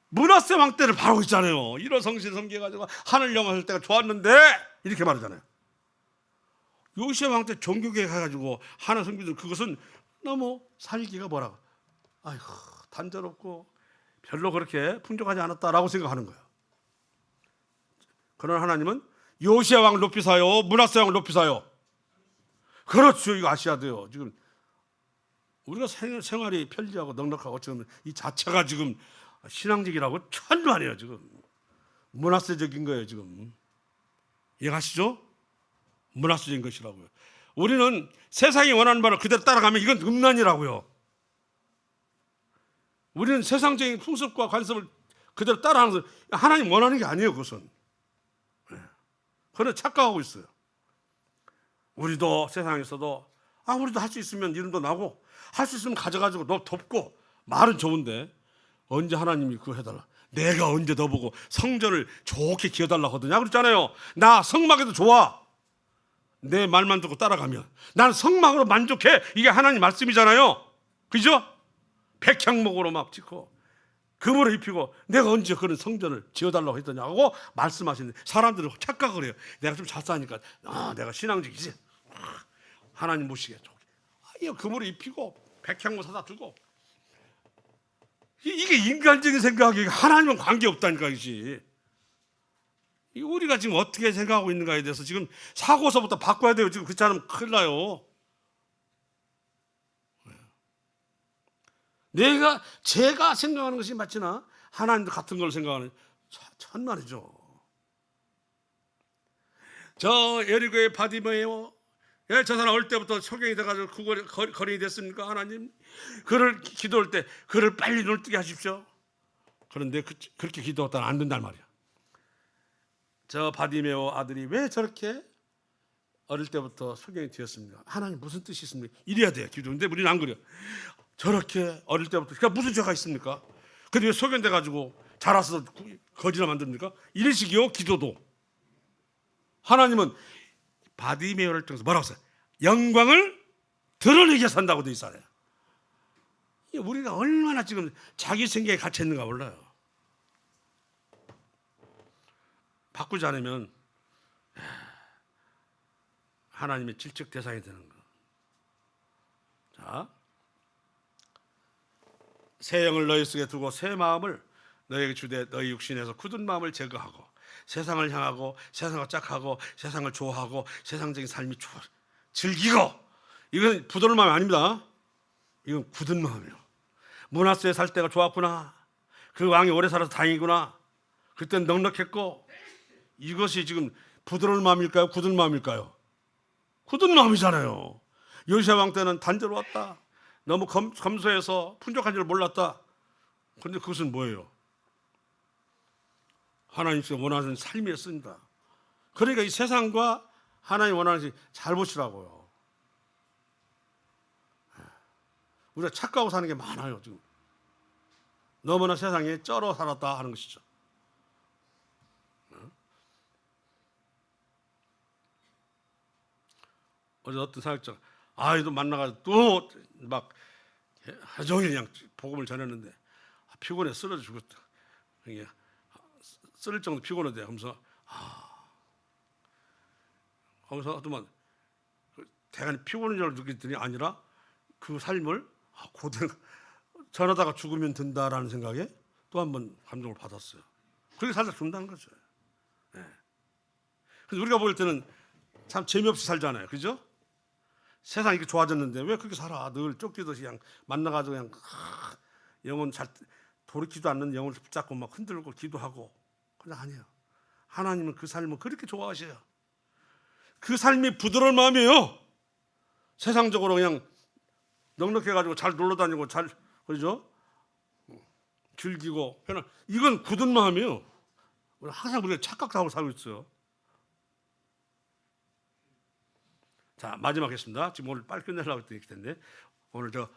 문하세 왕 때를 바라고 있잖아요. 1월 성신 섬겨가지고 하늘 영화할 때가 좋았는데 이렇게 말하잖아요. 요시야 왕 때 종교개혁 해가지고 하나 섬기들, 그것은 너무 살기가 뭐라고, 아이고 단조롭고 별로 그렇게 풍족하지 않았다라고 생각하는 거예요. 그러나 하나님은 요시야 왕을 높이 사요, 문하세 왕을 높이 사요. 그렇죠. 이거 아셔야 돼요. 지금 우리가 생활이 편리하고 넉넉하고 지금 이 자체가 지금 신앙적이라고 천만이에요. 지금 문화세적인 거예요. 지금 이해가시죠? 문화수적인 것이라고요. 우리는 세상이 원하는 바를 그대로 따라가면 이건 음란이라고요. 우리는 세상적인 풍습과 관습을 그대로 따라하는 것은 하나님 원하는 게 아니에요. 그것은. 그건 착각하고 있어요. 우리도 세상에서도 우리도 할 수 있으면 이름도 나고 할 수 있으면 가져가지고 너 돕고 말은 좋은데 언제 하나님이 그거 해달라. 내가 언제 너 보고 성전을 좋게 기어달라고 하더냐 그랬잖아요. 나 성막에도 좋아. 내 말만 듣고 따라가면 난 성막으로 만족해. 이게 하나님 말씀이잖아요. 그죠? 백향목으로 막 짓고 금으로 입히고 내가 언제 그런 성전을 지어달라고 했더냐고 말씀하시는데 사람들은 착각을 해요. 내가 좀 잘 사니까 내가 신앙적이지. 하나님 모시게 좋게. 금으로 입히고 백향목 사다 두고 이게 인간적인 생각이에요. 하나님은 관계없다니까. 이지. 우리가 지금 어떻게 생각하고 있는가에 대해서 지금 사고서부터 바꿔야 돼요. 지금 그렇지 않으면 큰일 나요. 제가 생각하는 것이 맞지나 하나님도 같은 걸 생각하는 천만이죠. 저 여리고의 바디메오, 저 사람 어릴 때부터 소경이 돼가지고 거린이 됐습니까? 하나님 그를 기도할 때 그를 빨리 눈을 뜨게 하십시오. 그런데 그렇게 기도했다는 안 된단 말이야. 저 바디메오 아들이 왜 저렇게 어릴 때부터 소경이 되었습니까? 하나님 무슨 뜻이 있습니까? 이래야 돼요. 기도인데 우리는 안 그래요. 저렇게 어릴 때부터 그러니까 무슨 죄가 있습니까? 근데 왜 소견돼가지고 자라서 거지나 만듭니까? 이런 식이요. 기도도 하나님은 바디메오를 통해서 뭐라고 써요? 영광을 드러내게 산다고 돼 있어요. 우리가 얼마나 지금 자기 생각에 갇혀 있는가 몰라요. 바꾸지 않으면 하나님의 질적 대상이 되는 거. 자, 새 영을 너희 속에 두고 새 마음을 너희에게 주되 너희 육신에서 굳은 마음을 제거하고 세상을 향하고 세상을 짝하고 세상을 좋아하고 세상적인 삶이 즐기고. 이건 부드러운 마음이 아닙니다. 이건 굳은 마음이에요. 문하스에 살 때가 좋았구나. 그 왕이 오래 살아서 다행이구나. 그때는 넉넉했고. 이것이 지금 부드러운 마음일까요? 굳은 마음일까요? 굳은 마음이잖아요. 요시야 왕 때는 단조로웠다. 너무 검소해서 풍족한 줄 몰랐다. 그런데 그것은 뭐예요? 하나님께서 원하는 삶이었습니다. 그러니까 이 세상과 하나님 원하는 것이 잘 보시라고요. 우리가 착각하고 사는 게 많아요. 지금 너무나 세상에 쩔어 살았다 하는 것이죠. 어제 어떤 사역자가 아이도 만나가지고 또 막 하루 종일 그냥 복음을 전했는데 피곤해 쓰러져 죽었다. 이게 쓰러질 정도 피곤하대. 하면서 거기서 어떤 대단히 피곤한 줄 느꼈더니 아니라 그 삶을 고된 전하다가 죽으면 된다라는 생각에 또 한 번 감동을 받았어요. 그렇게 살다 죽는다는 거죠. 네. 그래서 우리가 볼 때는 참 재미없이 살잖아요. 그죠? 세상이 이렇게 좋아졌는데 왜 그렇게 살아? 늘 쫓기듯이 그냥 만나가지고 그냥 영혼 잘 돌이키지도 않는 영혼을 붙잡고 막 흔들고 기도하고. 그냥 아니에요. 하나님은 그 삶을 그렇게 좋아하셔요. 그 삶이 부드러운 마음이에요. 세상적으로 그냥 넉넉해가지고 잘 놀러다니고 잘 그러죠? 즐기고 이건 굳은 마음이에요. 항상 우리가 착각하고 살고 있어요. 자, 마지막 하겠습니다. 지금 오늘 빨리 끝내려고 했던 텐데 오늘 저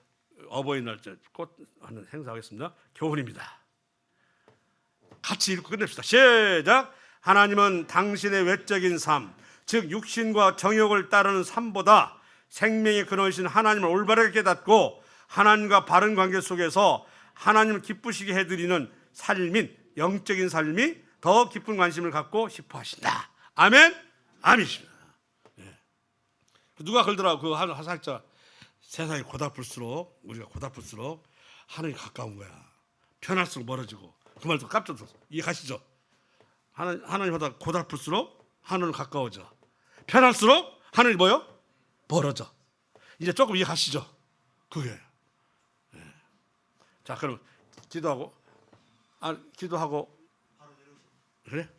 어버이날 꽃 하는 행사하겠습니다. 교훈입니다. 같이 읽고 끝냅시다. 시작. 하나님은 당신의 외적인 삶, 즉 육신과 정욕을 따르는 삶보다 생명의 근원이신 하나님을 올바르게 깨닫고 하나님과 바른 관계 속에서 하나님을 기쁘시게 해드리는 삶인 영적인 삶이 더 깊은 관심을 갖고 싶어 하신다. 아멘. 아멘입니다. 누가 그러더라고. 그 하살자 세상이 고달플수록 우리가 고달플수록 하늘이 가까운 거야. 편할수록 멀어지고. 그 말도 깜짝 놀랐어. 이해가시죠? 하나님보다 고달플수록 하늘은 가까워져. 편할수록 하늘이 뭐요? 멀어져. 이제 조금 이해가시죠? 그게. 네. 자, 그럼 기도하고 기도하고 그래?